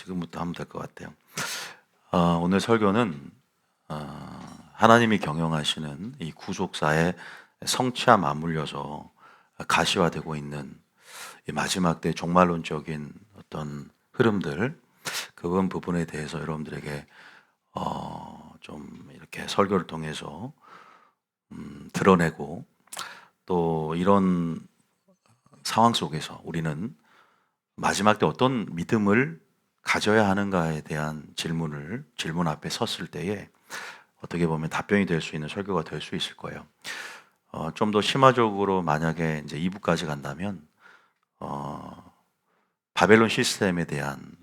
지금부터 하면 될 것 같아요. 오늘 설교는 하나님이 경영하시는 이 구속사의 성취와 맞물려서 가시화되고 있는 이 마지막 때 종말론적인 어떤 흐름들, 그런 부분에 대해서 여러분들에게 좀 이렇게 설교를 통해서 드러내고, 또 이런 상황 속에서 우리는 마지막 때 어떤 믿음을 가져야 하는가에 대한 질문 앞에 섰을 때에 어떻게 보면 답변이 될 수 있는 설교가 될 수 있을 거예요. 좀 더 심화적으로 만약에 이제 2부까지 간다면, 바벨론 시스템에 대한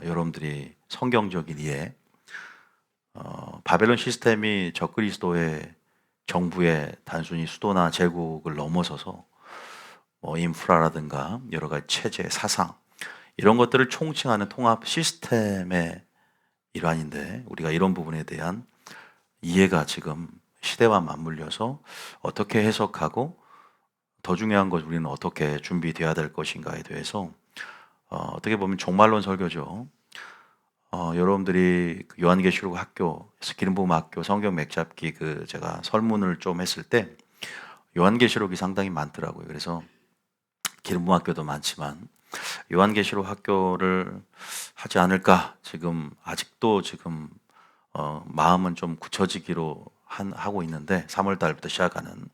여러분들이 성경적인 이해, 바벨론 시스템이 적그리스도의 정부의 단순히 수도나 제국을 넘어서서 인프라라든가 여러 가지 체제, 사상, 이런 것들을 총칭하는 통합 시스템의 일환인데, 우리가 이런 부분에 대한 이해가 지금 시대와 맞물려서 어떻게 해석하고, 더 중요한 것 우리는 어떻게 준비되어야 될 것인가에 대해서 어떻게 보면 종말론 설교죠. 여러분들이 요한계시록 학교, 기름부음 학교, 성경 맥잡기 제가 설문을 좀 했을 때 요한계시록이 상당히 많더라고요. 그래서 기름부음 학교도 많지만 요한계시록 학교를 하지 않을까, 아직도 마음은 좀 굳혀지기로 하고 있는데, 3월 달부터 시작하는.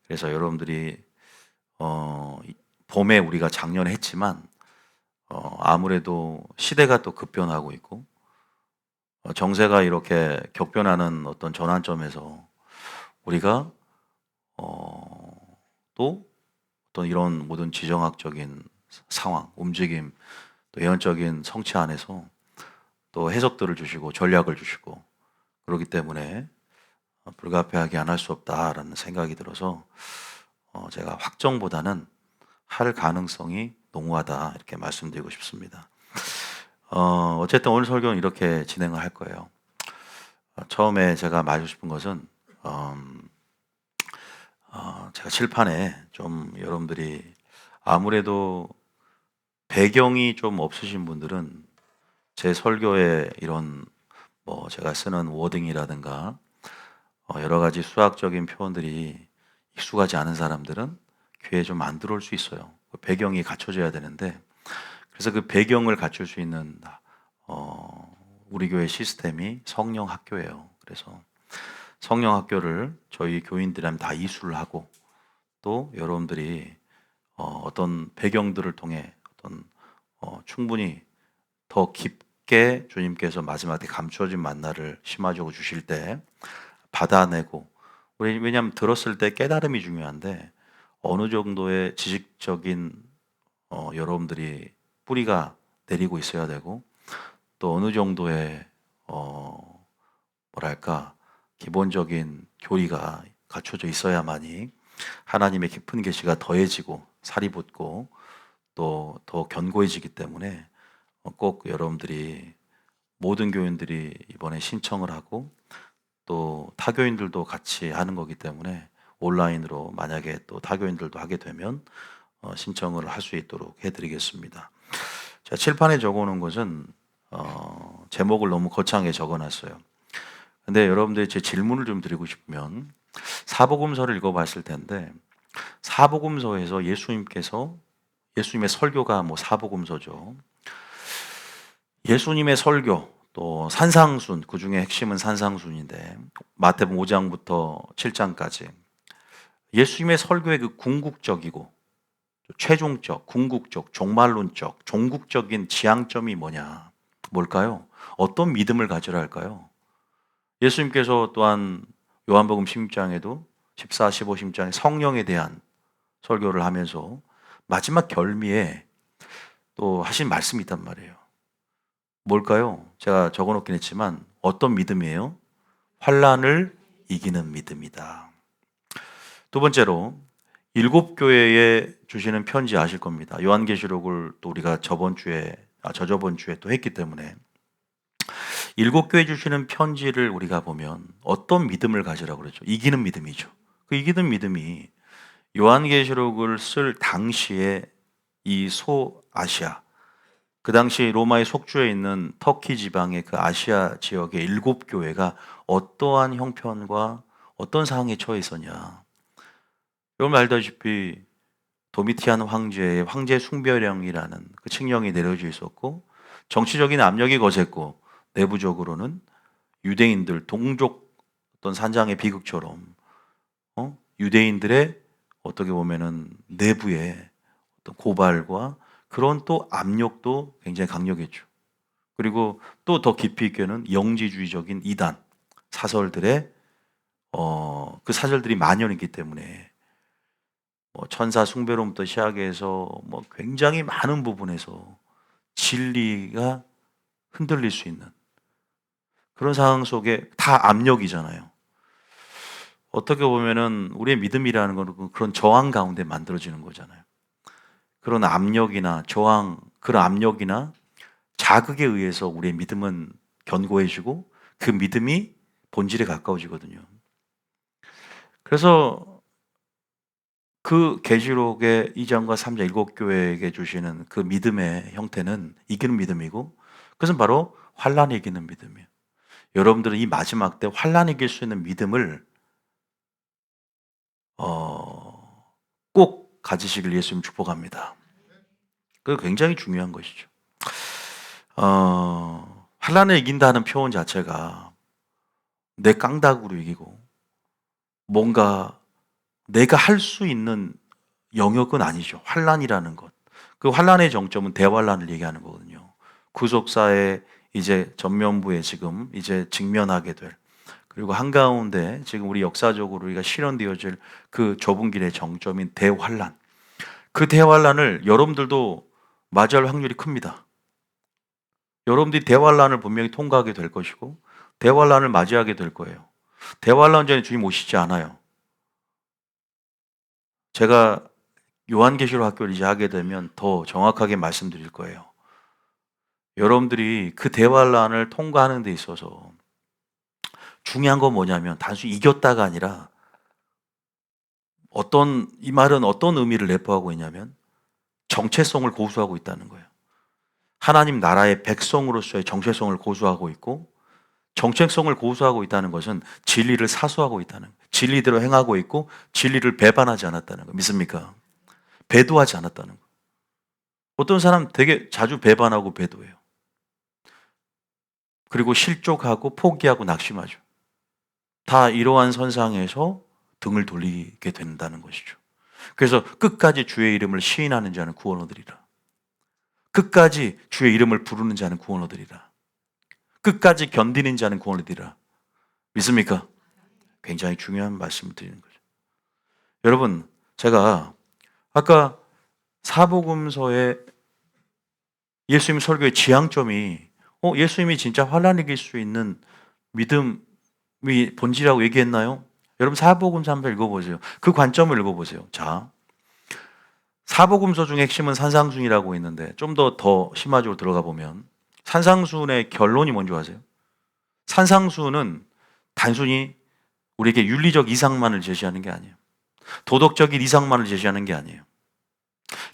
그래서 여러분들이 봄에 우리가 작년에 했지만 아무래도 시대가 또 급변하고 있고, 정세가 이렇게 격변하는 어떤 전환점에서 우리가 또 어떤 이런 모든 지정학적인 상황, 움직임, 또 예언적인 성취 안에서 또 해석들을 주시고 전략을 주시고, 그렇기 때문에 불가피하게 안 할 수 없다라는 생각이 들어서 제가 확정보다는 할 가능성이 농후하다, 이렇게 말씀드리고 싶습니다. 어쨌든 오늘 설교는 이렇게 진행을 할 거예요. 처음에 제가 말하고 싶은 것은 제가 칠판에 좀, 여러분들이 아무래도 배경이 좀 없으신 분들은 제 설교에 이런 제가 쓰는 워딩이라든가 여러 가지 수학적인 표현들이 익숙하지 않은 사람들은 귀에 좀 안 들어올 수 있어요. 그 배경이 갖춰져야 되는데, 그래서 그 배경을 갖출 수 있는 우리 교회 시스템이 성령 학교예요. 그래서 성령 학교를 저희 교인들이라면 다 이수를 하고, 또 여러분들이 어떤 배경들을 통해 충분히 더 깊게 주님께서 마지막에 감추어진 만나를 심화적으로 주실 때 받아내고, 왜냐하면 들었을 때 깨달음이 중요한데, 어느 정도의 지식적인 여러분들이 뿌리가 내리고 있어야 되고, 또 어느 정도의 뭐랄까, 기본적인 교리가 갖춰져 있어야만이 하나님의 깊은 계시가 더해지고 살이 붙고 또 더 견고해지기 때문에, 꼭 여러분들이, 모든 교인들이 이번에 신청을 하고 또 타교인들도 같이 하는 거기 때문에, 온라인으로 만약에 또 타교인들도 하게 되면 신청을 할 수 있도록 해드리겠습니다. 제가 칠판에 적어놓은 것은 제목을 너무 거창하게 적어놨어요. 근데 여러분들이 제 질문을 좀 드리고 싶으면, 사복음서를 읽어봤을 텐데, 사복음서에서 예수님의 설교가 사복음서죠. 예수님의 설교, 또 산상순, 그 중에 핵심은 산상순인데, 마태복음 5장부터 7장까지 예수님의 설교의 그 궁극적이고 최종적, 궁극적, 종말론적, 종국적인 지향점이 뭘까요? 어떤 믿음을 가지라 할까요? 예수님께서 또한 요한복음 16장에도 14, 15, 16장에 성령에 대한 설교를 하면서 마지막 결미에 또 하신 말씀이 있단 말이에요. 뭘까요? 제가 적어놓긴 했지만 어떤 믿음이에요? 환난을 이기는 믿음이다. 두 번째로, 일곱 교회에 주시는 편지 아실 겁니다. 요한계시록을 또 우리가 저저번 주에 또 했기 때문에, 일곱 교회 주시는 편지를 우리가 보면 어떤 믿음을 가지라고 그러죠? 이기는 믿음이죠. 그 이기는 믿음이 요한계시록을 쓸 당시에 이 소아시아, 그 당시 로마의 속주에 있는 터키 지방의 그 아시아 지역의 7교회가 어떠한 형편과 어떤 상황에 처해 있었냐. 여러분 알다시피 도미티안 황제의 황제 숭배령이라는 그 칙령이 내려져 있었고, 정치적인 압력이 거셌고, 내부적으로는 유대인들 동족 어떤 산장의 비극처럼 유대인들의 어떻게 보면은 내부의 어떤 고발과 그런 또 압력도 굉장히 강력했죠. 그리고 또 더 깊이 있게는 영지주의적인 이단 사설들의 그 사설들이 만연했기 때문에 뭐 천사 숭배로부터 시작해서 뭐 굉장히 많은 부분에서 진리가 흔들릴 수 있는 그런 상황 속에 다 압력이잖아요. 어떻게 보면은 우리의 믿음이라는 건 그런 저항 가운데 만들어지는 거잖아요. 그런 압력이나 저항, 그런 압력이나 자극에 의해서 우리의 믿음은 견고해지고 그 믿음이 본질에 가까워지거든요. 그래서 그 계시록의 2장과 3장 7교회에게 주시는 그 믿음의 형태는 이기는 믿음이고, 그것은 바로 환란에 이기는 믿음이에요. 여러분들은 이 마지막 때 환란에 이길 수 있는 믿음을 꼭 가지시길 예수님 축복합니다. 그게 굉장히 중요한 것이죠. 환란에 이긴다는 표현 자체가 내 깡다구로 이기고 뭔가 내가 할 수 있는 영역은 아니죠. 환란이라는 것. 그 환란의 정점은 대환란을 얘기하는 거거든요. 구속사의 이제 전면부에 지금 이제 직면하게 될, 그리고 한가운데 지금 우리 역사적으로 우리가 실현되어질 그 좁은 길의 정점인 대환란. 그 대환란을 여러분들도 맞이할 확률이 큽니다. 여러분들이 대환란을 분명히 통과하게 될 것이고 대환란을 맞이하게 될 거예요. 대환란 전에 주님 오시지 않아요. 제가 요한계시록 학교를 이제 하게 되면 더 정확하게 말씀드릴 거예요. 여러분들이 그 대환란을 통과하는 데 있어서 중요한 건 뭐냐면 단순히 이겼다가 아니라 이 말은 어떤 의미를 내포하고 있냐면 정체성을 고수하고 있다는 거예요. 하나님 나라의 백성으로서의 정체성을 고수하고 있고, 정체성을 고수하고 있다는 것은 진리를 사수하고 있다는 거예요. 진리대로 행하고 있고 진리를 배반하지 않았다는 거 믿습니까? 배도하지 않았다는 거. 어떤 사람 되게 자주 배반하고 배도해요. 그리고 실족하고 포기하고 낙심하죠. 다 이러한 선상에서 등을 돌리게 된다는 것이죠. 그래서 끝까지 주의 이름을 시인하는 자는 구원 얻으리라. 끝까지 주의 이름을 부르는 자는 구원 얻으리라. 끝까지 견디는 자는 구원 얻으리라. 믿습니까? 굉장히 중요한 말씀을 드리는 거죠. 여러분, 제가 아까 사복음서의 예수님 설교의 지향점이 예수님이 진짜 환난 이길 수 있는 믿음이 본질이라고 얘기했나요? 여러분 사복음서 한번 읽어보세요. 그 관점을 읽어보세요. 자, 사복음서 중에 핵심은 산상순이라고 있는데 좀 더 심화적으로 들어가 보면 산상순의 결론이 뭔지 아세요? 산상순은 단순히 우리에게 윤리적 이상만을 제시하는 게 아니에요. 도덕적인 이상만을 제시하는 게 아니에요.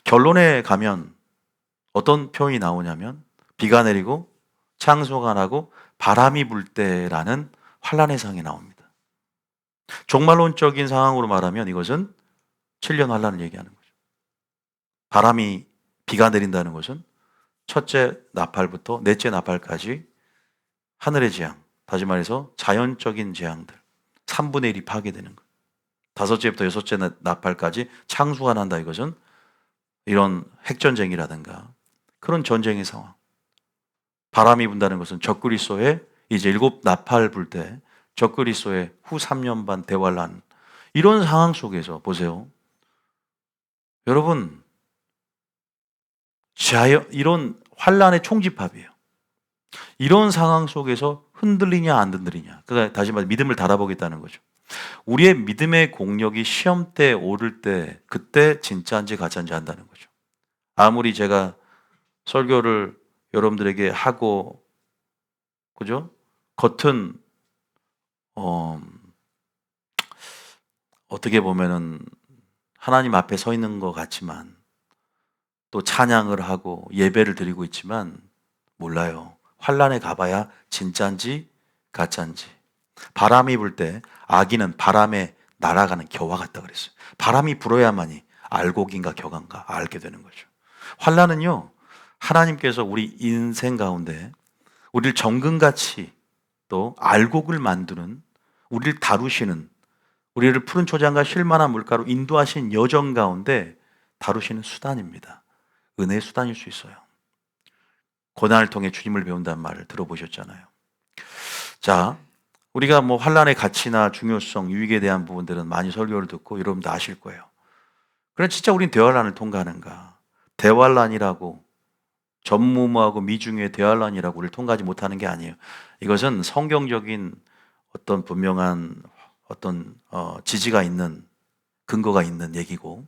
결론에 가면 어떤 표현이 나오냐면 비가 내리고 창수가 나고 바람이 불 때라는 환란의 상이 나옵니다. 종말론적인 상황으로 말하면 이것은 7년 환란을 얘기하는 거죠. 비가 내린다는 것은 첫째 나팔부터 넷째 나팔까지 하늘의 재앙, 다시 말해서 자연적인 재앙들 3분의 1이 파괴되는 것. 다섯째부터 여섯째 나팔까지 창수가 난다. 이것은 이런 핵전쟁이라든가 그런 전쟁의 상황. 바람이 분다는 것은 적그리스도의 이제 7나팔 불 때 적그리스도의 후 3년 반 대환란, 이런 상황 속에서 보세요. 여러분, 이런 환란의 총집합이에요. 이런 상황 속에서 흔들리냐 안 흔들리냐. 그러니까 다시 말해 믿음을 달아보겠다는 거죠. 우리의 믿음의 공력이 시험 때 오를 때 그때 진짜인지 가짜인지 한다는 거죠. 아무리 제가 설교를 여러분들에게 하고 그죠? 겉은 어, 어떻게 보면은 하나님 앞에 서 있는 것 같지만 또 찬양을 하고 예배를 드리고 있지만 몰라요. 환란에 가봐야 진짜인지 가짜인지. 바람이 불 때 아기는 바람에 날아가는 겨와 같다 그랬어요. 바람이 불어야만이 알곡인가 격인가 알게 되는 거죠. 환란은요, 하나님께서 우리 인생 가운데 우리를 정금같이 또 알곡을 만드는, 우리를 다루시는, 우리를 푸른 초장과 쉴만한 물가로 인도하신 여정 가운데 다루시는 수단입니다. 은혜의 수단일 수 있어요. 고난을 통해 주님을 배운다는 말을 들어보셨잖아요. 자, 우리가 뭐 환란의 가치나 중요성, 유익에 대한 부분들은 많이 설교를 듣고 여러분도 아실 거예요. 그럼 진짜 우린 대환란을 통과하는가? 대환란이라고 전무후무하고 미중의 대환란이라고 우리를 통과하지 못하는 게 아니에요. 이것은 성경적인 어떤 분명한 어떤 지지가 있는, 근거가 있는 얘기고,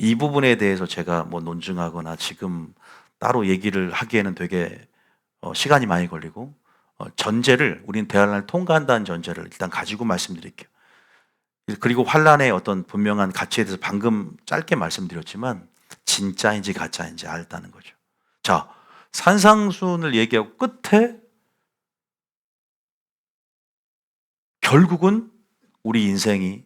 이 부분에 대해서 제가 뭐 논증하거나 지금 따로 얘기를 하기에는 되게 시간이 많이 걸리고, 전제를, 우리는 대환란을 통과한다는 전제를 일단 가지고 말씀드릴게요. 그리고 환란의 어떤 분명한 가치에 대해서 방금 짧게 말씀드렸지만 진짜인지 가짜인지 알다는 거죠. 자, 산상순을 얘기하고 끝에 결국은 우리 인생이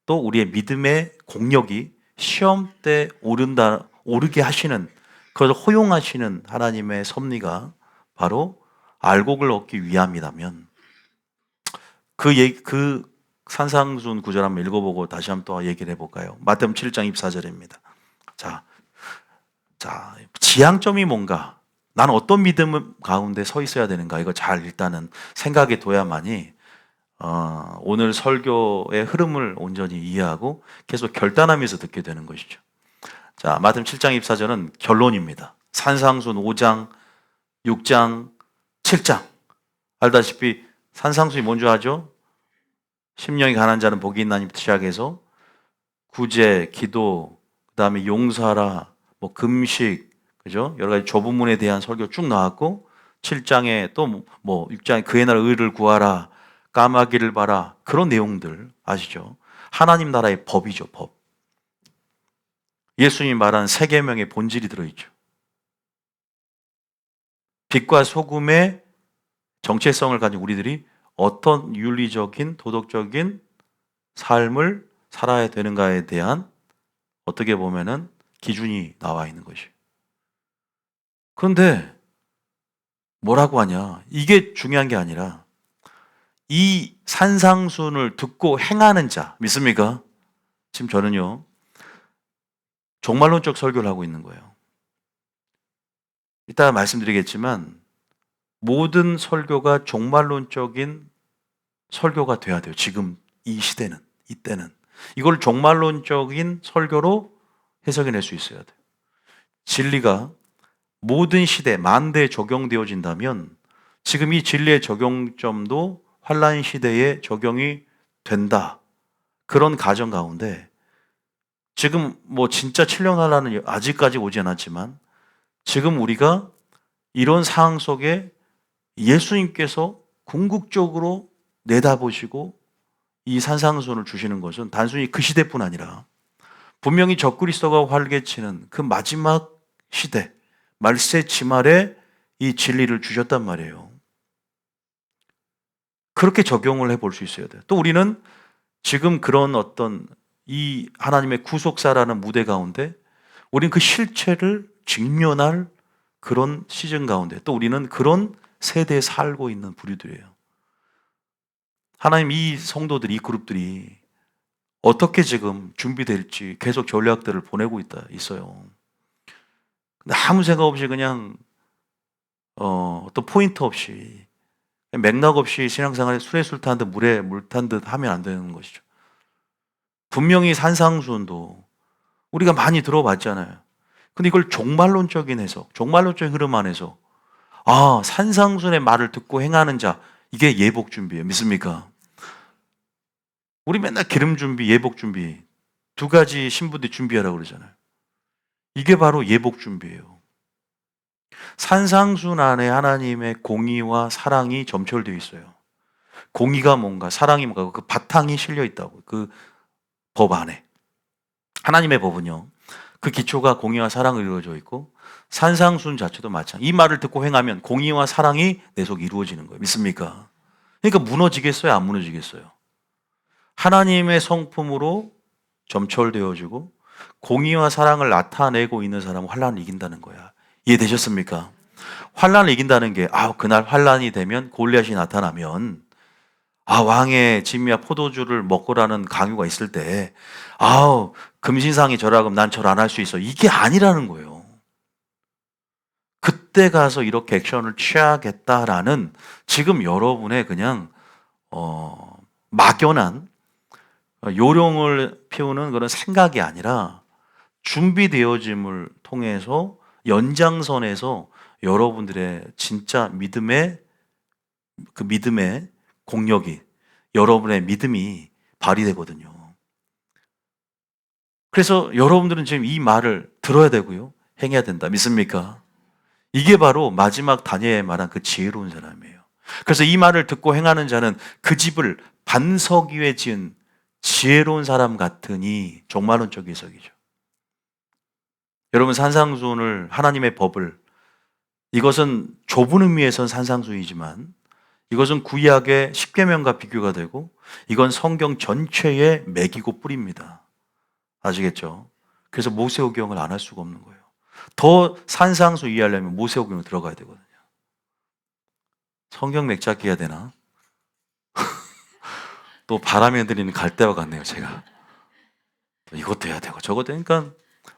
또 우리의 믿음의 공력이 시험 때 오르게 하시는, 그것을 허용하시는 하나님의 섭리가 바로 알곡을 얻기 위함이라면, 그 산상순 구절 한번 읽어보고 다시 한번 또 얘기를 해볼까요? 마태복음 7장 24절입니다. 자, 지향점이 뭔가, 난 어떤 믿음 가운데 서 있어야 되는가, 이거 잘 일단은 생각해 둬야만이 오늘 설교의 흐름을 온전히 이해하고 계속 결단하면서 듣게 되는 것이죠. 자, 마태복음 7장 24절은 결론입니다. 산상순 5장, 6장, 7장. 알다시피 산상순이 뭔지 아죠? 심령이 가난한 자는 복이 있나니부터 시작해서 구제, 기도, 그 다음에 용서하라, 뭐 금식, 그죠? 여러 가지 조부문에 대한 설교 쭉 나왔고, 7장에 또 뭐 6장에 그의 나라 의를 구하라, 까마귀를 봐라, 그런 내용들 아시죠? 하나님 나라의 법이죠, 법. 예수님이 말한 세 계명의 본질이 들어있죠. 빛과 소금의 정체성을 가진 우리들이 어떤 윤리적인, 도덕적인 삶을 살아야 되는가에 대한 어떻게 보면은 기준이 나와 있는 것이에요. 그런데 뭐라고 하냐? 이게 중요한 게 아니라 이 산상순을 듣고 행하는 자, 믿습니까? 지금 저는요, 종말론적 설교를 하고 있는 거예요. 이따가 말씀드리겠지만 모든 설교가 종말론적인 설교가 돼야 돼요. 지금 이 시대는, 이때는. 이걸 종말론적인 설교로 해석해낼 수 있어야 돼요. 진리가 모든 시대, 만대에 적용되어진다면 지금 이 진리의 적용점도 환란 시대에 적용이 된다. 그런 가정 가운데 지금 뭐 진짜 7년 환란은 아직까지 오지 않았지만 지금 우리가 이런 상황 속에 예수님께서 궁극적으로 내다보시고 이 산상순을 주시는 것은 단순히 그 시대뿐 아니라 분명히 적그리스도가 활개치는 그 마지막 시대, 말세 지말에 이 진리를 주셨단 말이에요. 그렇게 적용을 해볼 수 있어야 돼요. 또 우리는 지금 그런 어떤 이 하나님의 구속사라는 무대 가운데 우리는 그 실체를 직면할 그런 시즌 가운데 또 우리는 그런 세대에 살고 있는 부류들이에요. 하나님, 이 성도들이, 이 그룹들이 어떻게 지금 준비될지 계속 전략들을 보내고 있어요. 근데 아무 생각 없이 그냥 어떤 포인트 없이 맥락 없이 신앙생활에 술에 술 탄 듯 물에 물 탄 듯 하면 안 되는 것이죠. 분명히 산상수훈도 우리가 많이 들어봤잖아요. 근데 이걸 종말론적인 해석, 종말론적인 흐름 안에서 산상순의 말을 듣고 행하는 자, 이게 예복 준비예요. 믿습니까? 우리 맨날 기름 준비, 예복 준비, 두 가지 신부들 준비하라고 그러잖아요. 이게 바로 예복 준비예요. 산상순 안에 하나님의 공의와 사랑이 점철되어 있어요. 공의가 뭔가, 사랑이 뭔가, 그 바탕이 실려 있다고. 그 법 안에. 하나님의 법은요, 그 기초가 공의와 사랑을 이루어져 있고 산상순 자체도 마찬가지. 이 말을 듣고 행하면 공의와 사랑이 내 속에 이루어지는 거예요. 믿습니까? 그러니까 무너지겠어요? 안 무너지겠어요? 하나님의 성품으로 점철되어지고 공의와 사랑을 나타내고 있는 사람은 환란을 이긴다는 거야. 이해되셨습니까? 환란을 이긴다는 게 그날 환란이 되면 골리앗이 나타나면 왕의 진미와 포도주를 먹으라는 강요가 있을 때 금신상이 절하금 난 절 안 할 수 있어. 이게 아니라는 거예요. 그때 가서 이렇게 액션을 취하겠다라는 지금 여러분의 그냥 막연한 요령을 피우는 그런 생각이 아니라 준비되어짐을 통해서 연장선에서 여러분들의 진짜 믿음의 공력이, 여러분의 믿음이 발휘되거든요. 그래서 여러분들은 지금 이 말을 들어야 되고요. 행해야 된다. 믿습니까? 이게 바로 마지막 다니엘에 말한 그 지혜로운 사람이에요. 그래서 이 말을 듣고 행하는 자는 그 집을 반석 위에 지은 지혜로운 사람 같으니 종말론적 해석이죠. 여러분 산상수훈을 하나님의 법을 이것은 좁은 의미에선 산상수훈이지만 이것은 구약의 십계명과 비교가 되고 이건 성경 전체의 맥이고 뿌리입니다. 아시겠죠? 그래서 모세오경을 안 할 수가 없는 거예요. 더 산상수 이해하려면 모세오경을 들어가야 되거든요. 성경 맥잡기 해야 되나? 또 바람에 들이는 갈대와 같네요, 제가. 이것도 해야 되고 저것도 그러니까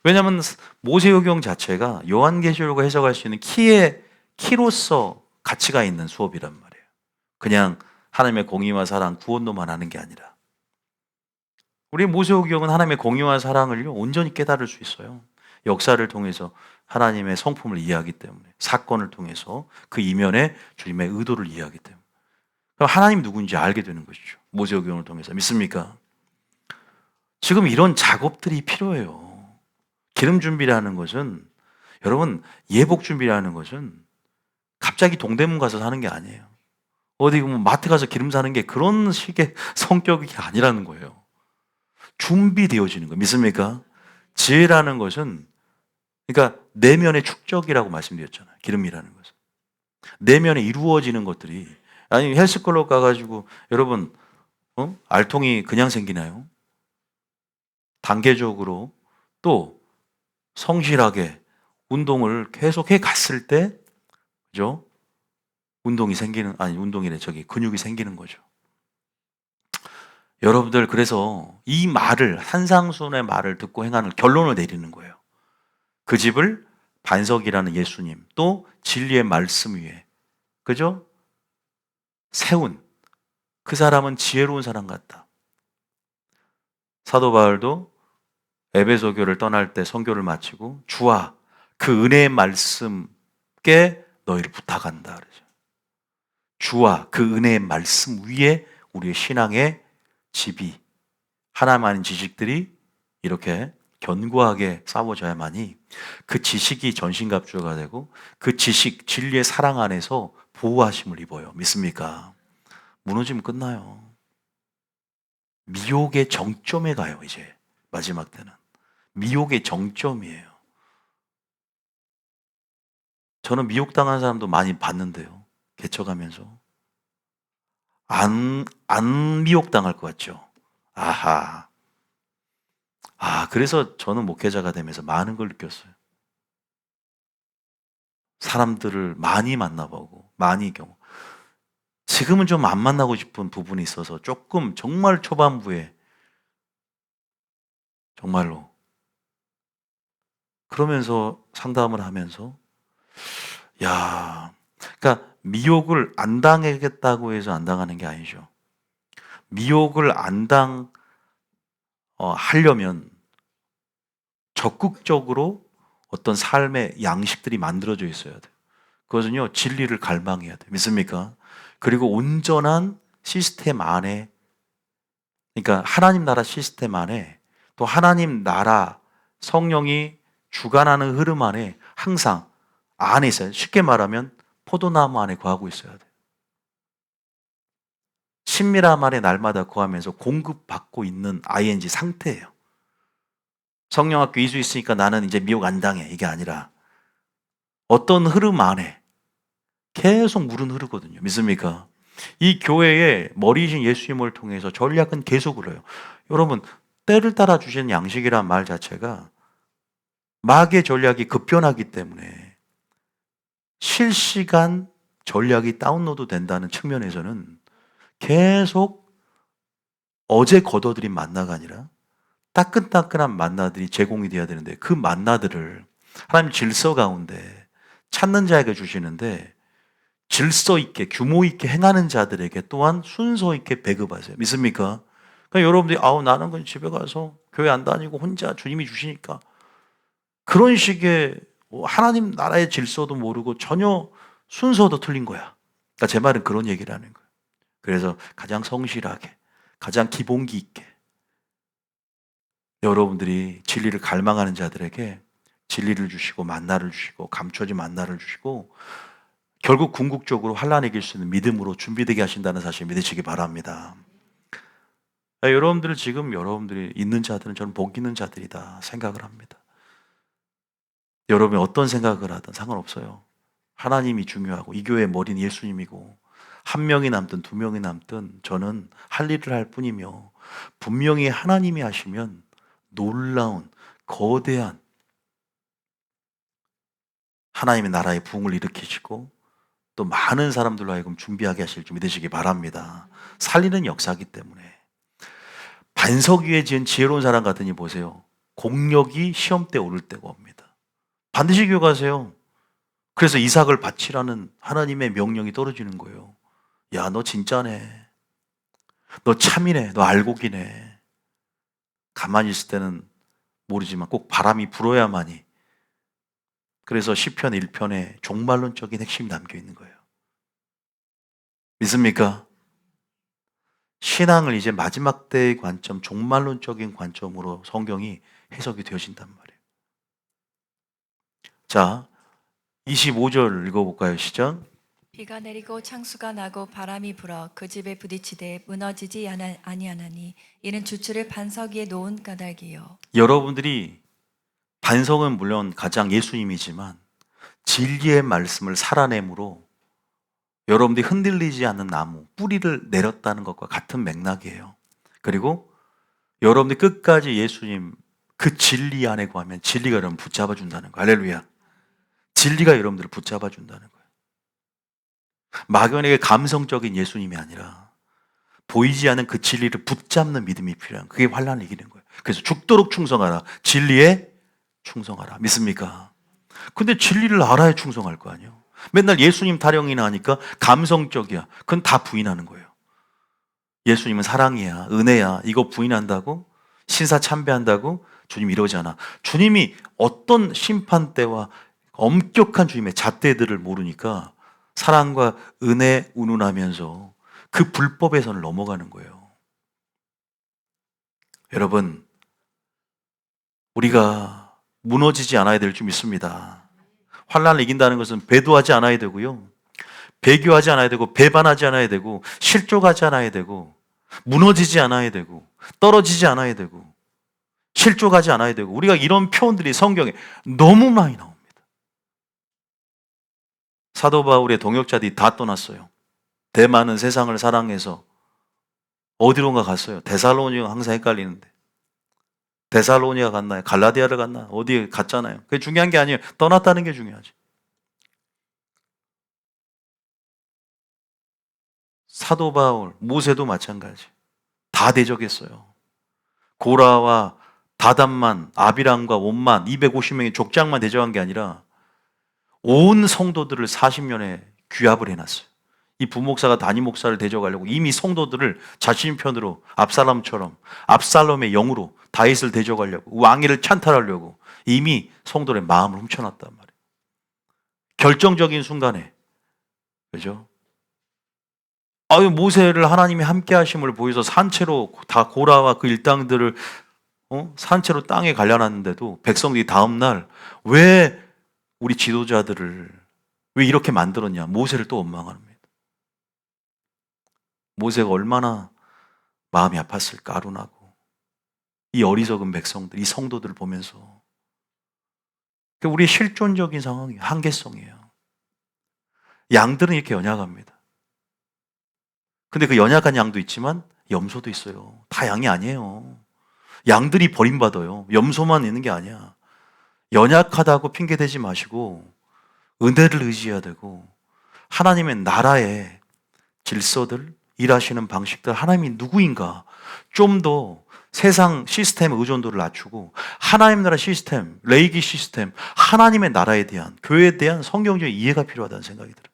왜냐하면 모세오경 자체가 요한계시록을 해석할 수 있는 키로서 가치가 있는 수업이란 말이에요. 그냥 하나님의 공의와 사랑, 구원도만 하는 게 아니라 우리 모세오경은 하나님의 공의와 사랑을 온전히 깨달을 수 있어요. 역사를 통해서 하나님의 성품을 이해하기 때문에 사건을 통해서 그 이면에 주님의 의도를 이해하기 때문에 그럼 하나님 누구인지 알게 되는 것이죠. 모세오경을 통해서 믿습니까? 지금 이런 작업들이 필요해요. 기름 준비라는 것은 여러분 예복 준비라는 것은 갑자기 동대문 가서 사는 게 아니에요. 어디 마트 가서 기름 사는 게 그런 식의 성격이 아니라는 거예요. 준비되어지는 거 믿습니까? 지혜라는 것은 그러니까 내면의 축적이라고 말씀드렸잖아요. 기름이라는 것은 내면에 이루어지는 것들이 아니 헬스클럽 가가지고 여러분 알통이 그냥 생기나요? 단계적으로 또 성실하게 운동을 계속해 갔을 때 그죠? 근육이 생기는 거죠. 여러분들 그래서 이 말을 산상수훈의 말을 듣고 행하는 결론을 내리는 거예요. 그 집을 반석이라는 예수님 또 진리의 말씀 위에 그죠? 세운 그 사람은 지혜로운 사람 같다. 사도 바울도 에베소 교를 떠날 때 선교를 마치고 주와 그 은혜의 말씀께 너희를 부탁한다 그러죠. 주와 그 은혜의 말씀 위에 우리의 신앙의 집이 하나님 아닌 지식들이 이렇게 견고하게 쌓아져야만이 그 지식이 전신갑주가 되고 그 지식 진리의 사랑 안에서 보호하심을 입어요. 믿습니까? 무너지면 끝나요. 미혹의 정점에 가요. 이제 마지막 때는 미혹의 정점이에요. 저는 미혹당한 사람도 많이 봤는데요. 개척하면서 안 미혹당할 것 같죠. 아하. 그래서 저는 목회자가 되면서 많은 걸 느꼈어요. 사람들을 많이 만나보고 많이 경험. 지금은 좀 안 만나고 싶은 부분이 있어서 조금 정말 초반부에 정말로 그러면서 상담을 하면서 그러니까 미혹을 안 당하겠다고 해서 안 당하는 게 아니죠. 미혹을 안 하려면 적극적으로 어떤 삶의 양식들이 만들어져 있어야 돼요. 그것은요, 진리를 갈망해야 돼요. 믿습니까? 그리고 온전한 시스템 안에, 그러니까 하나님 나라 시스템 안에 또 하나님 나라 성령이 주관하는 흐름 안에 항상 안에 있어요. 쉽게 말하면 포도나무 안에 거하고 있어야 돼요. 친밀함 안에 날마다 거하면서 공급받고 있는 ing 상태예요. 성령학교 이수 있으니까 나는 이제 미혹 안 당해. 이게 아니라 어떤 흐름 안에 계속 물은 흐르거든요. 믿습니까? 이 교회의 머리이신 예수님을 통해서 전략은 계속 흘러요. 여러분, 때를 따라 주시는 양식이란 말 자체가 마귀의 전략이 급변하기 때문에 실시간 전략이 다운로드 된다는 측면에서는 계속 어제 거둬들인 만나가 아니라 따끈따끈한 만나들이 제공이 돼야 되는데 그 만나들을 하나님 질서 가운데 찾는 자에게 주시는데 질서 있게 규모 있게 행하는 자들에게 또한 순서 있게 배급하세요. 믿습니까? 그러니까 여러분들이 나는 그냥 집에 가서 교회 안 다니고 혼자 주님이 주시니까 그런 식의 하나님 나라의 질서도 모르고 전혀 순서도 틀린 거야. 그러니까 제 말은 그런 얘기를 하는 거예요. 그래서 가장 성실하게 가장 기본기 있게 여러분들이 진리를 갈망하는 자들에게 진리를 주시고 만나를 주시고 감춰진 만나를 주시고 결국 궁극적으로 환난을 이길 수 있는 믿음으로 준비되게 하신다는 사실 믿으시기 바랍니다. 여러분들 지금 여러분들이 있는 자들은 저는 복 있는 자들이다 생각을 합니다. 여러분이 어떤 생각을 하든 상관없어요. 하나님이 중요하고 이 교회의 머리는 예수님이고 한 명이 남든 두 명이 남든 저는 할 일을 할 뿐이며 분명히 하나님이 하시면 놀라운 거대한 하나님의 나라의 부흥을 일으키시고 또 많은 사람들로 하여금 준비하게 하실 줄 믿으시기 바랍니다. 살리는 역사이기 때문에 반석 위에 지은 지혜로운 사람 같으니 보세요. 공력이 시험 때 오를 때가 옵니다. 반드시 기억하세요. 그래서 이삭을 바치라는 하나님의 명령이 떨어지는 거예요. 야, 너 진짜네. 너 참이네. 너 알곡이네. 가만히 있을 때는 모르지만 꼭 바람이 불어야만이. 그래서 시편 1편에 종말론적인 핵심이 담겨 있는 거예요. 믿습니까? 신앙을 이제 마지막 때의 관점, 종말론적인 관점으로 성경이 해석이 되어진단 말이에요. 자, 25절 읽어볼까요? 시작. 비가 내리고 창수가 나고 바람이 불어 그 집에 부딪히되 무너지지 아니하나니 이는 주추를 반석 위에 놓은 까닭이요. 여러분들이 반석은 물론 가장 예수님이지만 진리의 말씀을 살아내므로 여러분들이 흔들리지 않는 나무, 뿌리를 내렸다는 것과 같은 맥락이에요. 그리고 여러분들이 끝까지 예수님 그 진리 안에 구하면 진리가 여러분 붙잡아 준다는 거예요. 할렐루야. 진리가 여러분들을 붙잡아 준다는 거예요. 막연하게 감성적인 예수님이 아니라 보이지 않는 그 진리를 붙잡는 믿음이 필요한 그게 환난을 이기는 거예요. 그래서 죽도록 충성하라. 진리에 충성하라. 믿습니까? 근데 진리를 알아야 충성할 거 아니에요. 맨날 예수님 타령이나 하니까 감성적이야. 그건 다 부인하는 거예요. 예수님은 사랑이야, 은혜야. 이거 부인한다고? 신사참배한다고? 주님 이러지 않아. 주님이 어떤 심판대와 엄격한 주님의 잣대들을 모르니까 사랑과 은혜 운운하면서 그 불법의 선을 넘어가는 거예요. 여러분, 우리가 무너지지 않아야 될 줄 믿습니다. 환난을 이긴다는 것은 배도하지 않아야 되고요. 배교하지 않아야 되고 배반하지 않아야 되고 실족하지 않아야 되고 무너지지 않아야 되고 떨어지지 않아야 되고 실족하지 않아야 되고 우리가 이런 표현들이 성경에 너무 많이 나옵니다. 사도 바울의 동역자들이 다 떠났어요. 대만은 세상을 사랑해서 어디론가 갔어요. 데살로니가 항상 헷갈리는데 데살로니가 갔나요? 갈라디아를 갔나요? 어디에 갔잖아요. 그게 중요한 게 아니에요. 떠났다는 게 중요하지. 사도 바울, 모세도 마찬가지. 다 대적했어요. 고라와 다단만, 아비람과 온만, 250명의 족장만 대적한 게 아니라 온 성도들을 40년에 귀합을 해놨어요. 이 부목사가 단임 목사를 대적하려고 이미 성도들을 자신 편으로 압살롬처럼 압살롬의 영으로 다윗을 대적하려고 왕위를 찬탈하려고 이미 성도의 마음을 훔쳐놨단 말이에요. 결정적인 순간에 그죠? 모세를 하나님이 함께 하심을 보여서 산채로 다 고라와 그 일당들을 산채로 땅에 갈려놨는데도 백성들이 다음날 왜 우리 지도자들을 왜 이렇게 만들었냐 모세를 또 원망합니다. 모세가 얼마나 마음이 아팠을까 아론하고 이 어리석은 백성들, 이 성도들을 보면서. 우리의 실존적인 상황이에요. 한계성이에요. 양들은 이렇게 연약합니다. 근데 그 연약한 양도 있지만 염소도 있어요. 다 양이 아니에요. 양들이 버림받아요. 염소만 있는 게 아니야. 연약하다고 핑계대지 마시고 은혜를 의지해야 되고 하나님의 나라의 질서들, 일하시는 방식들, 하나님이 누구인가 좀 더 세상 시스템 의존도를 낮추고 하나님 나라 시스템, 레이기 시스템, 하나님의 나라에 대한, 교회에 대한 성경적인 이해가 필요하다는 생각이 들어요.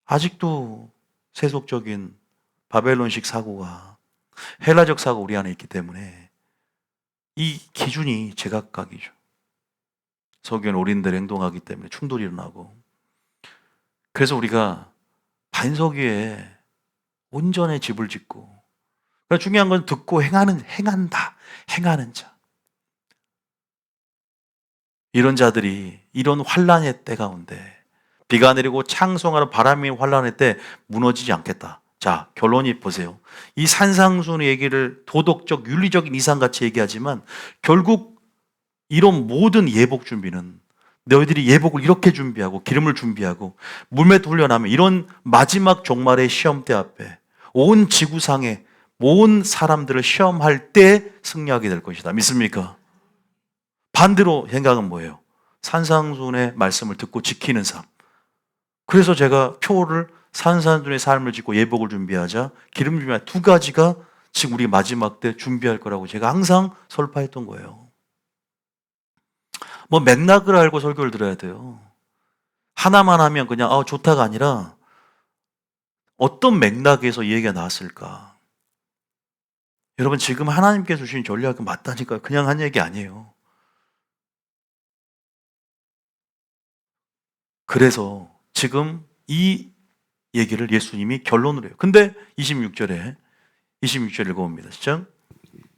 아직도 세속적인 바벨론식 사고가, 헬라적 사고가 우리 안에 있기 때문에 이 기준이 제각각이죠. 석유는 어린들 행동하기 때문에 충돌이 일어나고, 그래서 우리가 반석위에 온전히 집을 짓고, 그러니까 중요한 건 듣고 행한다, 행하는 자. 이런 자들이 이런 환란의 때 가운데 비가 내리고 창성하는 바람이 환란의 때 무너지지 않겠다. 자, 결론이 보세요. 이 산상수훈의 얘기를 도덕적, 윤리적인 이상같이 얘기하지만 결국 이런 모든 예복 준비는 너희들이 예복을 이렇게 준비하고 기름을 준비하고 물매도 훈련하면 이런 마지막 종말의 시험대 앞에 온 지구상의 모든 사람들을 시험할 때 승리하게 될 것이다. 믿습니까? 반대로 생각은 뭐예요? 산상순의 말씀을 듣고 지키는 삶. 그래서 제가 표를 산상순의 삶을 짓고 예복을 준비하자, 기름 준비하자, 두 가지가 지금 우리 마지막 때 준비할 거라고 제가 항상 설파했던 거예요. 뭐 맥락을 알고 설교를 들어야 돼요. 하나만 하면 그냥 좋다가 아니라 어떤 맥락에서 이 얘기가 나왔을까? 여러분, 지금 하나님께서 주신 전략은 맞다니까요. 그냥 한 얘기 아니에요. 그래서 지금 이 얘기를 예수님이 결론을 해요. 근데 26절 읽어봅니다. 시작.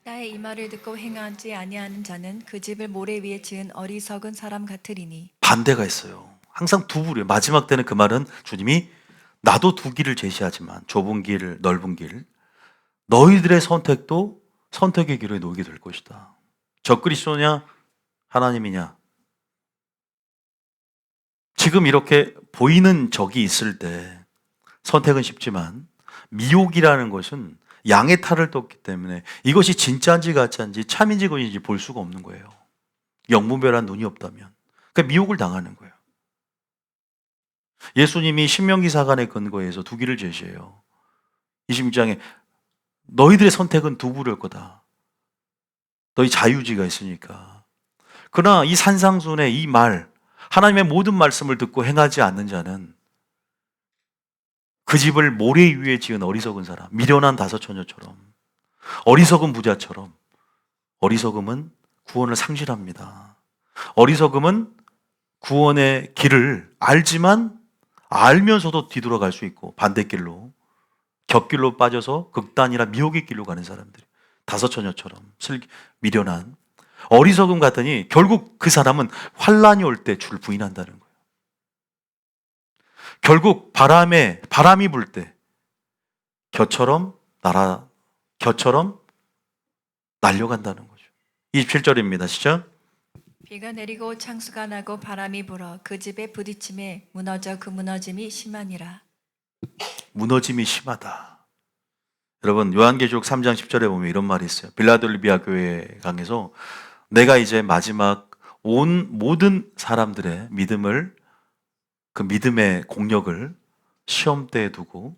나의 이 말을 듣고 행하지 아니하는 자는 그 집을 모래 위에 지은 어리석은 사람 같으리니. 반대가 있어요. 항상 두 부류예요. 마지막 때는 그 말은 주님이 나도 두 길을 제시하지만 좁은 길, 넓은 길, 너희들의 선택도 선택의 길에 놓이게 될 것이다. 적그리스도냐 하나님이냐. 지금 이렇게 보이는 적이 있을 때 선택은 쉽지만 미혹이라는 것은 양의 탈을 떴기 때문에 이것이 진짜인지 가짜인지 참인지 거짓인지 볼 수가 없는 거예요. 영무별한 눈이 없다면. 그러니까 미혹을 당하는 거예요. 예수님이 신명기 사관의 근거에서 두 길을 제시해요. 26장에 너희들의 선택은 두 부류일 거다. 너희 자유지가 있으니까. 그러나 이 산상순의 이 말, 하나님의 모든 말씀을 듣고 행하지 않는 자는 그 집을 모래 위에 지은 어리석은 사람, 미련한 다섯 처녀처럼, 어리석은 부자처럼, 어리석음은 구원을 상실합니다. 어리석음은 구원의 길을 알지만 알면서도 뒤돌아갈 수 있고 반대길로, 곁길로 빠져서 극단이나 미혹의 길로 가는 사람들이 다섯 처녀처럼 미련한 어리석음 같으니 결국 그 사람은 환란이 올 때 주를 부인한다는 거예요. 결국 바람이 불 때 곁처럼 날려간다는 거죠. 27절입니다. 시작. 비가 내리고 창수가 나고 바람이 불어 그 집에 부딪힘에 무너져 그 무너짐이 심하니라. 무너짐이 심하다. 여러분, 요한계시록 3장 10절에 보면 이런 말이 있어요. 빌라델비아 교회 강에서 내가 이제 마지막 온 모든 사람들의 믿음을, 그 믿음의 공력을 시험대에 두고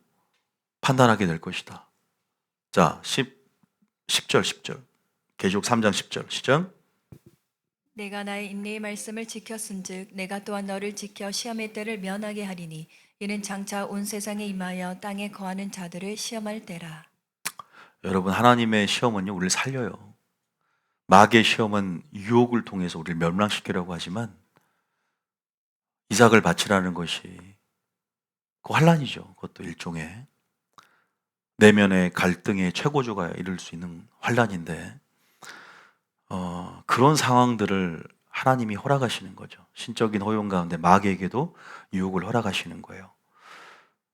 판단하게 될 것이다. 자, 10절. 계시록 3장 10절. 시작. 내가 나의 인내의 말씀을 지켰은즉 내가 또한 너를 지켜 시험의 때를 면하게 하리니 이는 장차 온 세상에 임하여 땅에 거하는 자들을 시험할 때라. 여러분, 하나님의 시험은요, 우리를 살려요. 마귀의 시험은 유혹을 통해서 우리를 멸망시키려고 하지만 이삭을 바치라는 것이 그 환란이죠. 그것도 일종의 내면의 갈등의 최고조가 이룰 수 있는 환란인데, 그런 상황들을 하나님이 허락하시는 거죠. 신적인 허용 가운데 마귀에게도 유혹을 허락하시는 거예요.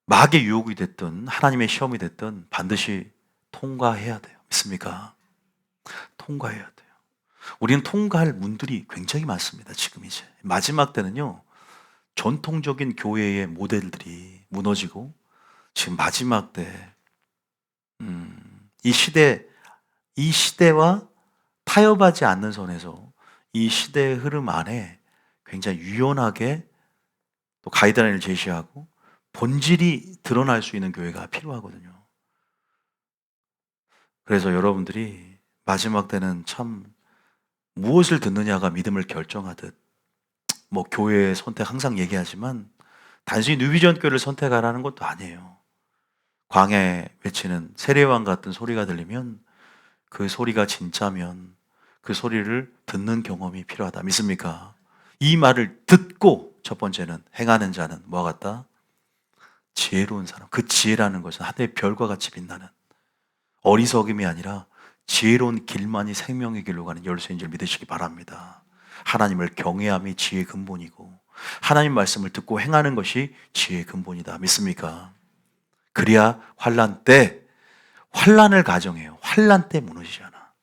마귀의 유혹이 됐든 하나님의 시험이 됐든 반드시 통과해야 돼요. 믿습니까? 통과해야 돼요. 우리는 통과할 문들이 굉장히 많습니다. 지금 이제 마지막 때는요, 전통적인 교회의 모델들이 무너지고 지금 마지막 때, 이 시대와 타협하지 않는 선에서 이 시대의 흐름 안에 굉장히 유연하게 또 가이드라인을 제시하고 본질이 드러날 수 있는 교회가 필요하거든요. 그래서 여러분들이 마지막 때는 참 무엇을 듣느냐가 믿음을 결정하듯, 뭐 교회 선택 항상 얘기하지만 단순히 뉴비전 교회를 선택하라는 것도 아니에요. 광야에 외치는 세례왕 같은 소리가 들리면 그 소리가 진짜면 그 소리를 듣는 경험이 필요하다. 믿습니까? 이 말을 듣고 첫 번째는 행하는 자는 뭐와 같다? 지혜로운 사람. 그 지혜라는 것은 하늘의 별과 같이 빛나는 어리석음이 아니라 지혜로운 길만이 생명의 길로 가는 열쇠인 줄 믿으시기 바랍니다. 하나님을 경외함이 지혜의 근본이고 하나님 말씀을 듣고 행하는 것이 지혜의 근본이다. 믿습니까? 그래야 환난 때 환난을 가정해요. 환난 때 무너지지 않아.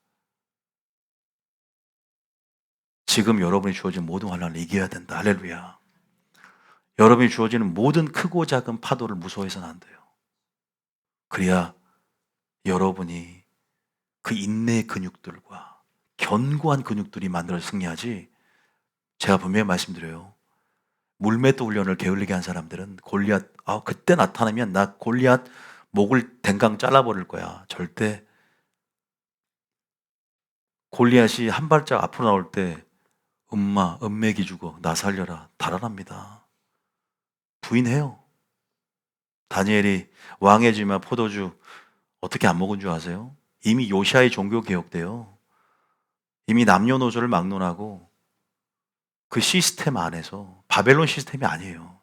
지금 여러분이 주어진 모든 환난을 이겨야 된다. 할렐루야. 여러분이 주어지는 모든 크고 작은 파도를 무서워해서는 안 돼요. 그래야 여러분이 그 인내의 근육들과 견고한 근육들이 만들어 승리하지. 제가 분명히 말씀드려요. 물맷도 훈련을 게을리게 한 사람들은 골리앗, 그때 나타나면 나 골리앗 목을 댕강 잘라버릴 거야. 절대. 골리앗이 한 발짝 앞으로 나올 때 은맥이 죽어 나 살려라 달아납니다. 부인해요. 다니엘이 왕의 쥐마 포도주 어떻게 안 먹은 줄 아세요? 이미 요시아의 종교 개혁돼요. 이미 남녀노소를 막론하고 그 시스템 안에서, 바벨론 시스템이 아니에요.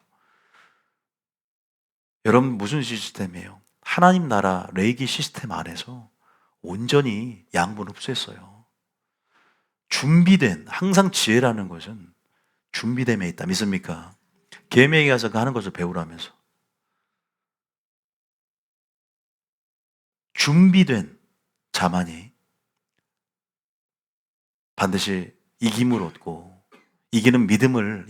여러분 무슨 시스템이에요? 하나님 나라 레이기 시스템 안에서 온전히 양분 흡수했어요. 준비된, 항상 지혜라는 것은 준비됨에 있다. 믿습니까? 계명에 가서 그 하는 것을 배우라면서. 준비된 자만이 반드시 이김을 얻고, 이기는 믿음이라는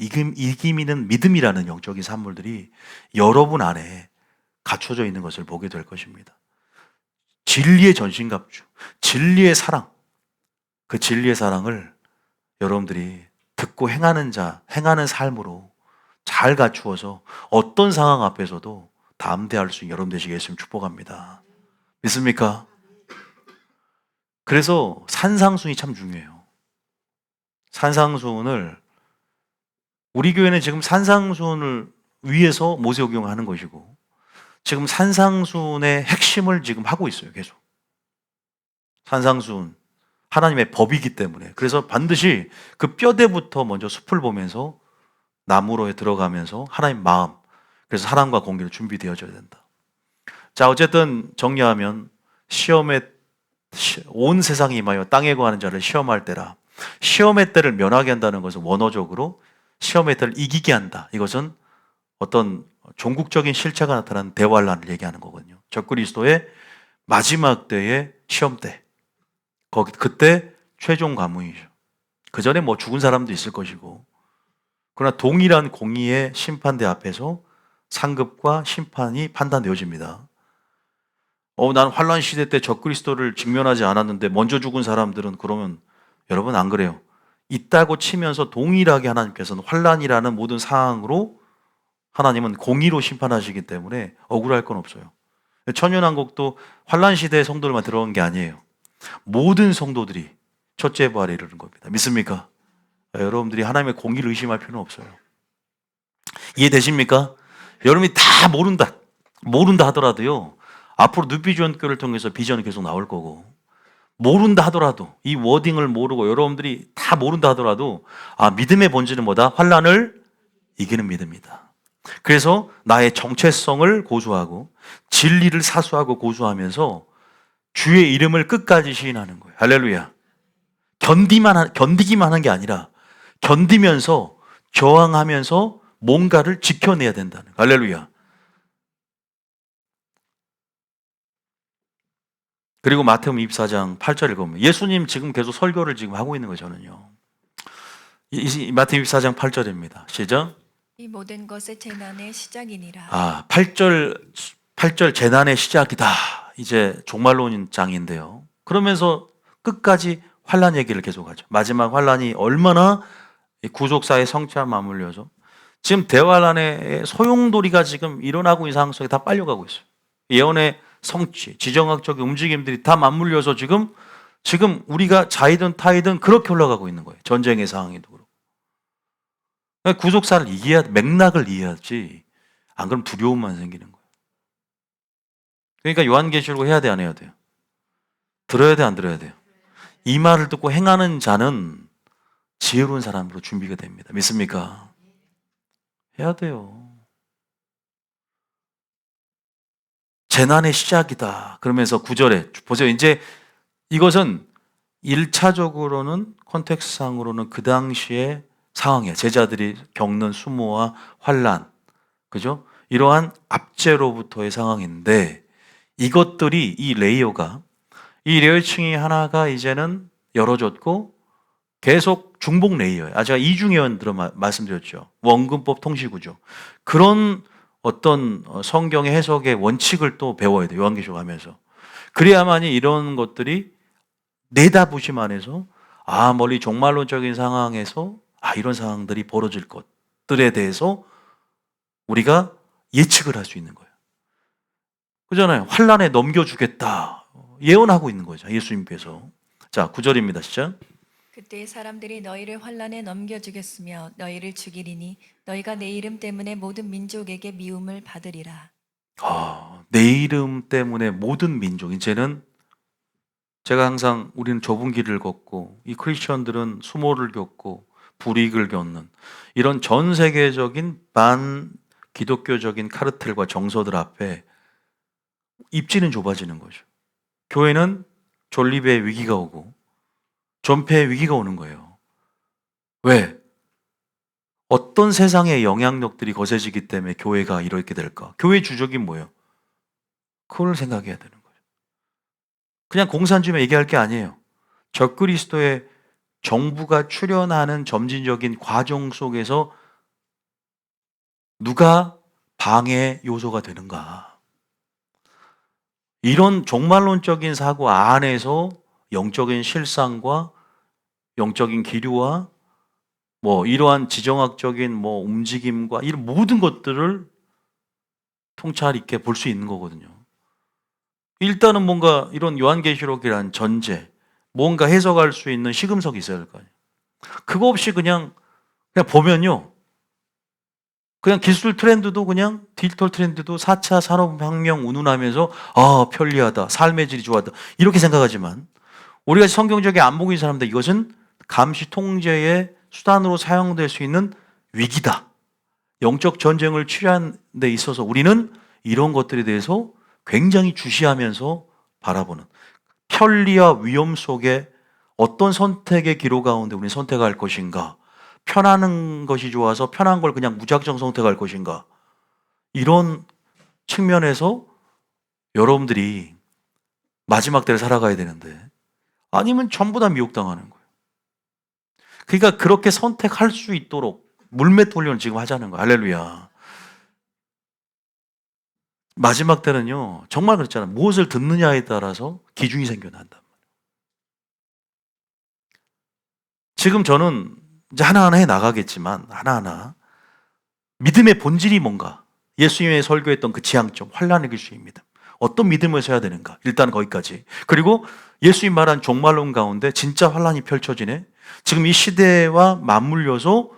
영적인 산물들이 여러분 안에 갖춰져 있는 것을 보게 될 것입니다. 진리의 전신갑주, 진리의 사랑, 그 진리의 사랑을 여러분들이 듣고 행하는 삶으로 잘 갖추어서 어떤 상황 앞에서도 담대할 수 있는 여러분 되시겠으면 축복합니다. 믿습니까? 그래서 산상수훈이 참 중요해요. 산상수훈을, 우리 교회는 지금 산상수훈을 위해서 모세오경을 하는 것이고, 지금 산상수훈의 핵심을 지금 하고 있어요. 계속. 산상수훈, 하나님의 법이기 때문에. 그래서 반드시 그 뼈대부터 먼저 숲을 보면서 나무로에 들어가면서 하나님 마음, 그래서 사랑과 공기로 준비되어져야 된다. 자, 어쨌든 정리하면 온 세상이 임하여 땅에 거하는 자를 시험할 때라. 시험의 때를 면하게 한다는 것은 원어적으로 시험의 때를 이기게 한다. 이것은 어떤 종국적인 실체가 나타나는 대환란을 얘기하는 거거든요. 적그리스도의 마지막 때의 시험 때. 그때 최종 관문이죠. 그 전에 뭐 죽은 사람도 있을 것이고. 그러나 동일한 공의의 심판대 앞에서 상급과 심판이 판단되어집니다. 난 환란 시대 때 적그리스도를 직면하지 않았는데 먼저 죽은 사람들은, 그러면 여러분 안 그래요? 있다고 치면서 동일하게 하나님께서는 환란이라는 모든 상황으로 하나님은 공의로 심판하시기 때문에 억울할 건 없어요. 천연왕국도 환란 시대의 성도들만 들어간 게 아니에요. 모든 성도들이 첫째 부활에 이르는 겁니다. 믿습니까? 여러분들이 하나님의 공의를 의심할 필요는 없어요. 이해되십니까? 여러분이 다 모른다 하더라도요, 앞으로 뉴비전교를 통해서 비전이 계속 나올 거고, 모른다 하더라도, 이 워딩을 모르고 여러분들이 다 모른다 하더라도, 믿음의 본질은 뭐다? 환란을 이기는 믿음이다. 그래서 나의 정체성을 고수하고 진리를 사수하고 고수하면서 주의 이름을 끝까지 시인하는 거예요. 할렐루야. 견디기만 하는 게 아니라 견디면서 저항하면서 뭔가를 지켜내야 된다는 거예요. 할렐루야. 그리고 마태복음 24장 8절 읽어보면 예수님 지금 계속 설교를 지금 하고 있는 거예요. 저는요. 마태복음 24장 8절입니다. 시작. 이 모든 것의 재난의 시작이니라. 8절 재난의 시작이다. 이제 종말론 장인데요. 그러면서 끝까지 환란 얘기를 계속하죠. 마지막 환란이 얼마나 구속사의 성취와 맞물려서 지금 대환란의 소용돌이가 지금 일어나고 있는 상황 속에 다 빨려가고 있어요. 예언의 성취, 지정학적인 움직임들이 다 맞물려서 지금 우리가 자이든 타이든 그렇게 올라가고 있는 거예요. 전쟁의 상황에도 그렇고. 그러니까 구속사를 맥락을 이해하지. 안 그러면 두려움만 생기는 거예요. 그러니까 요한계시록 해야 돼, 안 해야 돼요? 들어야 돼, 안 들어야 돼요? 이 말을 듣고 행하는 자는 지혜로운 사람으로 준비가 됩니다. 믿습니까? 해야 돼요. 재난의 시작이다. 그러면서 9절에 보세요. 이제 이것은 1차적으로는 컨텍스트상으로는 그 당시의 상황이에요. 제자들이 겪는 수모와 환란, 그죠? 이러한 압제로부터의 상황인데 이것들이 이 레이어층이 하나가 이제는 열어졌고 계속 중복 레이어예요. 제가 이중예언 말씀드렸죠. 원근법 통시구조. 그런 어떤 성경의 해석의 원칙을 또 배워야 돼요. 요한계시록 하면서. 그래야만이 이런 것들이 내다보심 안에서 멀리 종말론적인 상황에서 이런 상황들이 벌어질 것들에 대해서 우리가 예측을 할 수 있는 거예요. 그잖아요. 환란에 넘겨주겠다. 예언하고 있는 거죠. 예수님께서. 자, 9절입니다. 시작. 그때 사람들이 너희를 환란에 넘겨주겠으며 너희를 죽이리니 너희가 내 이름 때문에 모든 민족에게 미움을 받으리라. 내 이름 때문에 모든 민족, 이제는 제가 항상 우리는 좁은 길을 걷고 이 크리스천들은 수모를 겪고 불이익을 겪는 이런 전 세계적인 반 기독교적인 카르텔과 정서들 앞에 입지는 좁아지는 거죠. 교회는 존립의 위기가 오고 존폐의 위기가 오는 거예요. 왜? 어떤 세상의 영향력들이 거세지기 때문에 교회가 이렇게 될까? 교회 주적이 뭐예요? 그걸 생각해야 되는 거예요. 그냥 공산주의만 얘기할 게 아니에요. 적그리스도의 정부가 출현하는 점진적인 과정 속에서 누가 방해 요소가 되는가? 이런 종말론적인 사고 안에서 영적인 실상과 영적인 기류와 이러한 지정학적인 움직임과 이런 모든 것들을 통찰 있게 볼 수 있는 거거든요. 일단은 뭔가 이런 요한계시록이란 전제, 뭔가 해석할 수 있는 시금석이 있어야 될 거 아니에요. 그거 없이 그냥 보면요. 그냥 기술 트렌드도 그냥 디지털 트렌드도 4차 산업혁명 운운하면서 편리하다, 삶의 질이 좋아다 이렇게 생각하지만 우리가 성경적인 안 보고 있는 사람들 이것은 감시 통제의 수단으로 사용될 수 있는 위기다. 영적 전쟁을 치료하는 데 있어서 우리는 이런 것들에 대해서 굉장히 주시하면서 바라보는 편리와 위험 속에 어떤 선택의 기로 가운데 우리는 선택할 것인가? 편하는 것이 좋아서 편한 걸 그냥 무작정 선택할 것인가? 이런 측면에서 여러분들이 마지막 때를 살아가야 되는데 아니면 전부 다 미혹당하는 거예요. 그러니까 그렇게 선택할 수 있도록 물맷 훈련을 지금 하자는 거예요. 할렐루야. 마지막 때는요, 정말 그렇잖아요. 무엇을 듣느냐에 따라서 기준이 생겨난단 말이에요. 지금 저는 이제 하나하나 해 나가겠지만, 하나하나. 믿음의 본질이 뭔가? 예수님의 설교했던 그 지향점, 환란의 길수입니다. 어떤 믿음을 서야 되는가? 일단 거기까지. 그리고 예수님 말한 종말론 가운데 진짜 환란이 펼쳐지네? 지금 이 시대와 맞물려서,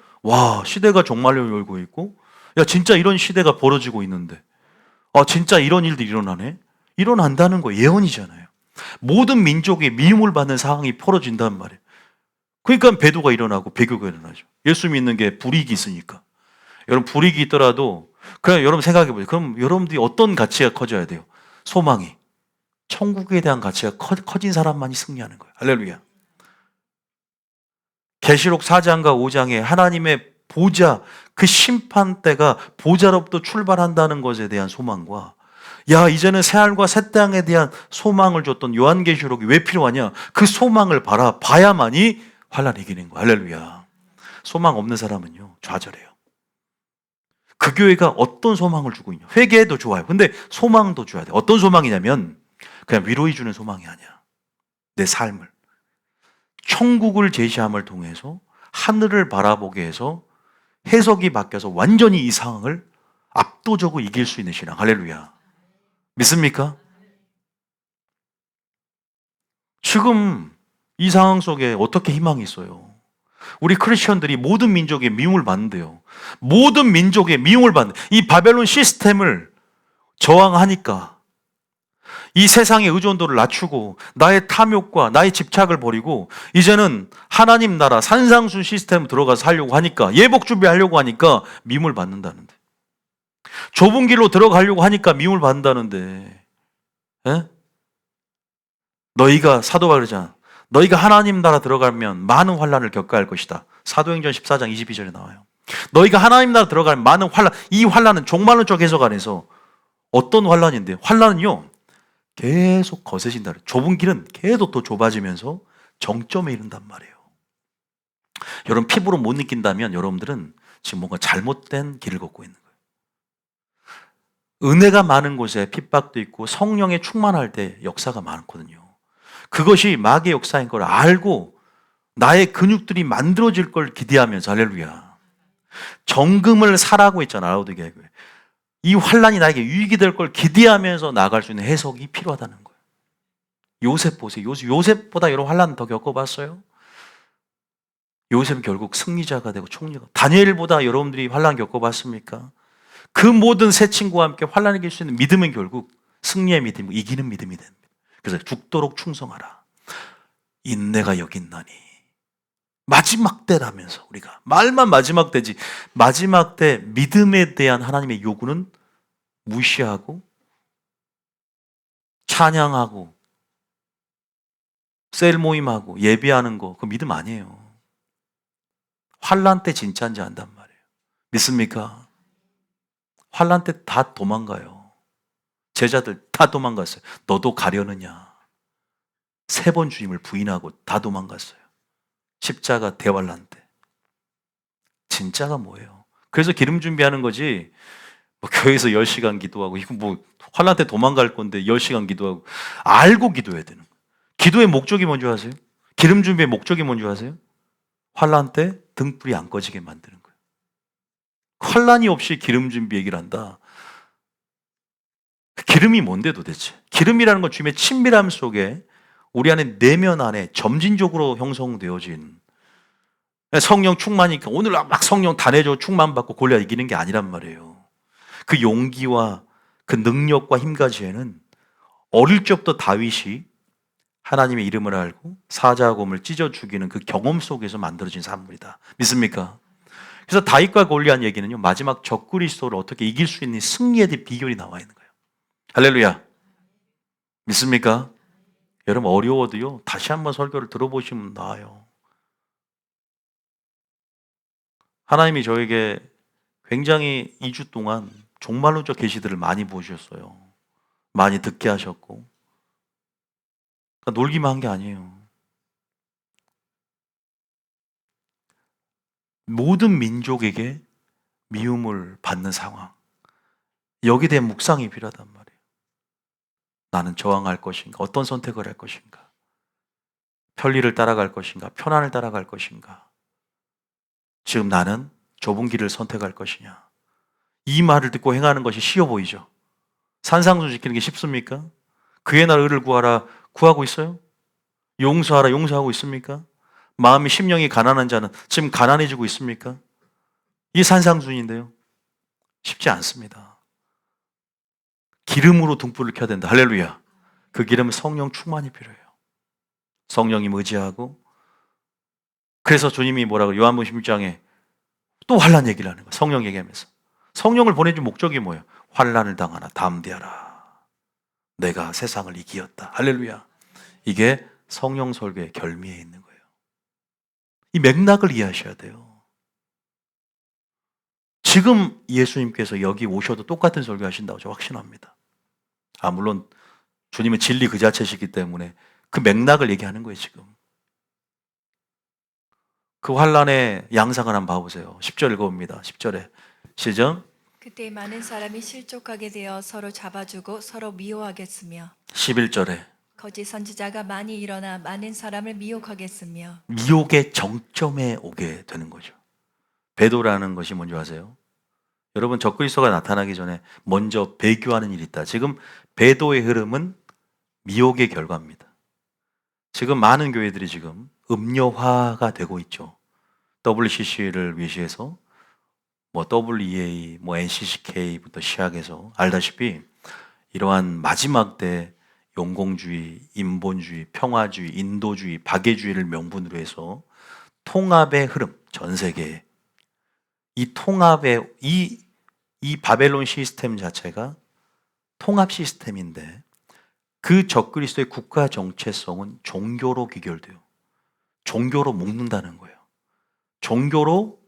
시대가 종말론을 열고 있고, 진짜 이런 시대가 벌어지고 있는데, 진짜 이런 일들이 일어나네? 일어난다는 거 예언이잖아요. 모든 민족이 미움을 받는 상황이 벌어진단 말이에요. 그러니까 배도가 일어나고 배교가 일어나죠. 예수 믿는 게 불이익이 있으니까. 여러분 불이익이 있더라도 그냥 여러분 생각해 보세요. 그럼 여러분들이 어떤 가치가 커져야 돼요? 소망이. 천국에 대한 가치가 커진 사람만이 승리하는 거예요. 할렐루야. 계시록 4장과 5장에 하나님의 보좌, 그 심판대가 보좌로부터 출발한다는 것에 대한 소망과 야, 이제는 새하늘과 새 땅에 대한 소망을 줬던 요한계시록이 왜 필요하냐? 그 소망을 봐야만이 환난을 이기는 거야. 할렐루야. 소망 없는 사람은요, 좌절해요. 그 교회가 어떤 소망을 주고 있냐? 회개도 좋아요. 근데 소망도 줘야 돼. 어떤 소망이냐면 그냥 위로해 주는 소망이 아니야. 내 삶을. 천국을 제시함을 통해서 하늘을 바라보게 해서 해석이 바뀌어서 완전히 이 상황을 압도적으로 이길 수 있는 신앙. 할렐루야. 믿습니까? 지금 이 상황 속에 어떻게 희망이 있어요? 우리 크리스천들이 모든 민족의 미움을 받는데요. 모든 민족의 미움을 받는 이 바벨론 시스템을 저항하니까 이 세상의 의존도를 낮추고 나의 탐욕과 나의 집착을 버리고 이제는 하나님 나라 산상순 시스템으로 들어가서 살려고 하니까 예복 준비하려고 하니까 미움을 받는다는데 좁은 길로 들어가려고 하니까 미움을 받는다는데 에? 너희가 사도가 그러잖아. 너희가 하나님 나라 들어가면 많은 환난을 겪어야 할 것이다. 사도행전 14장 22절에 나와요. 너희가 하나님 나라 들어가면 많은 환난, 이 환난은 종말론적 해석 안에서 어떤 환난인데 환난은요 계속 거세진다. 좁은 길은 계속 더 좁아지면서 정점에 이른단 말이에요. 여러분 피부로 못 느낀다면 여러분들은 지금 뭔가 잘못된 길을 걷고 있는 거예요. 은혜가 많은 곳에 핍박도 있고 성령에 충만할 때 역사가 많거든요. 그것이 마귀의 역사인 걸 알고 나의 근육들이 만들어질 걸 기대하면서 할렐루야. 정금을 사라고 했잖아. 라오디게아 교회. 이 환란이 나에게 유익이 될 걸 기대하면서 나아갈 수 있는 해석이 필요하다는 거예요. 요셉 보세요. 요셉보다 여러분 환란 더 겪어봤어요? 요셉은 결국 승리자가 되고 총리가. 다니엘보다 여러분들이 환란 겪어봤습니까? 그 모든 새 친구와 함께 환란을 이길 수 있는 믿음은 결국 승리의 믿음, 이기는 믿음이 됩니다. 그래서 죽도록 충성하라. 인내가 여기 있나니. 마지막 때라면서 우리가 말만 마지막 때지 마지막 때 믿음에 대한 하나님의 요구는 무시하고 찬양하고 셀 모임하고 예배하는 거 그거 믿음 아니에요. 환난 때 진짜인지 안단 말이에요. 믿습니까? 환난 때 다 도망가요. 제자들 다 도망갔어요. 너도 가려느냐. 3번 주님을 부인하고 다 도망갔어요. 십자가 대환란 때. 진짜가 뭐예요? 그래서 기름 준비하는 거지. 뭐 교회에서 10시간 기도하고 이거 뭐 환란 때 도망갈 건데 10시간 기도하고 알고 기도해야 되는 거예요. 기도의 목적이 뭔지 아세요? 기름 준비의 목적이 뭔지 아세요? 환란 때 등불이 안 꺼지게 만드는 거예요. 환란이 없이 기름 준비 얘기를 한다. 기름이 뭔데 도대체? 기름이라는 건 주님의 친밀함 속에 우리 안에 내면 안에 점진적으로 형성되어진 성령 충만이니까 오늘 막 성령 다 내줘 충만받고 골리앗 이기는 게 아니란 말이에요. 그 용기와 그 능력과 힘 가지에는 어릴 적부터 다윗이 하나님의 이름을 알고 사자곰을 찢어 죽이는 그 경험 속에서 만들어진 산물이다. 믿습니까? 그래서 다윗과 골리앗 얘기는요 마지막 적그리스도를 어떻게 이길 수 있는 승리에 대한 비결이 나와 있는 거예요. 할렐루야. 믿습니까? 여러분 어려워도요 다시 한번 설교를 들어보시면 나아요. 하나님이 저에게 굉장히 2주 동안 종말론적 계시들을 많이 보셨어요. 많이 듣게 하셨고 그러니까 놀기만 한 게 아니에요. 모든 민족에게 미움을 받는 상황 여기에 대한 묵상이 필요하단 말이에요. 나는 저항할 것인가? 어떤 선택을 할 것인가? 편리를 따라갈 것인가? 편안을 따라갈 것인가? 지금 나는 좁은 길을 선택할 것이냐? 이 말을 듣고 행하는 것이 쉬워 보이죠? 산상수 지키는 게 쉽습니까? 그의 나라 의를 구하라 구하고 있어요? 용서하라 용서하고 있습니까? 마음이 심령이 가난한 자는 지금 가난해지고 있습니까? 이게 산상순인데요. 쉽지 않습니다. 기름으로 등불을 켜야 된다. 할렐루야. 그 기름은 성령 충만이 필요해요. 성령님 의지하고 그래서 주님이 뭐라고 요한복음 16장에 또 환난 얘기를 하는 거예요. 성령 얘기하면서. 성령을 보내준 목적이 뭐예요? 환난을 당하나 담대하라. 내가 세상을 이기었다. 할렐루야. 이게 성령 설교의 결미에 있는 거예요. 이 맥락을 이해하셔야 돼요. 지금 예수님께서 여기 오셔도 똑같은 설교 하신다고 저 확신합니다. 물론 주님은 진리 그 자체시기 때문에 그 맥락을 얘기하는 거예요, 지금. 그 환란의 양상을 한번 봐보세요. 10절 읽어봅니다. 10절에 시작. 그때 많은 사람이 실족하게 되어 서로 잡아주고 서로 미워하겠으며 11절에 거짓 선지자가 많이 일어나 많은 사람을 미혹하겠으며 미혹의 정점에 오게 되는 거죠. 배도라는 것이 뭔지 아세요? 여러분, 적그리스도가 나타나기 전에 먼저 배교하는 일이 있다. 지금 배도의 흐름은 미혹의 결과입니다. 지금 많은 교회들이 지금 음료화가 되고 있죠. WCC를 위시해서 뭐 WEA, 뭐 NCCK부터 시작해서 알다시피 이러한 마지막 때 용공주의, 인본주의, 평화주의, 인도주의, 박애주의를 명분으로 해서 통합의 흐름, 전 세계에 이 통합의 이 바벨론 시스템 자체가 통합 시스템인데 그 적그리스도의 국가 정체성은 종교로 귀결돼요. 종교로 묶는다는 거예요. 종교로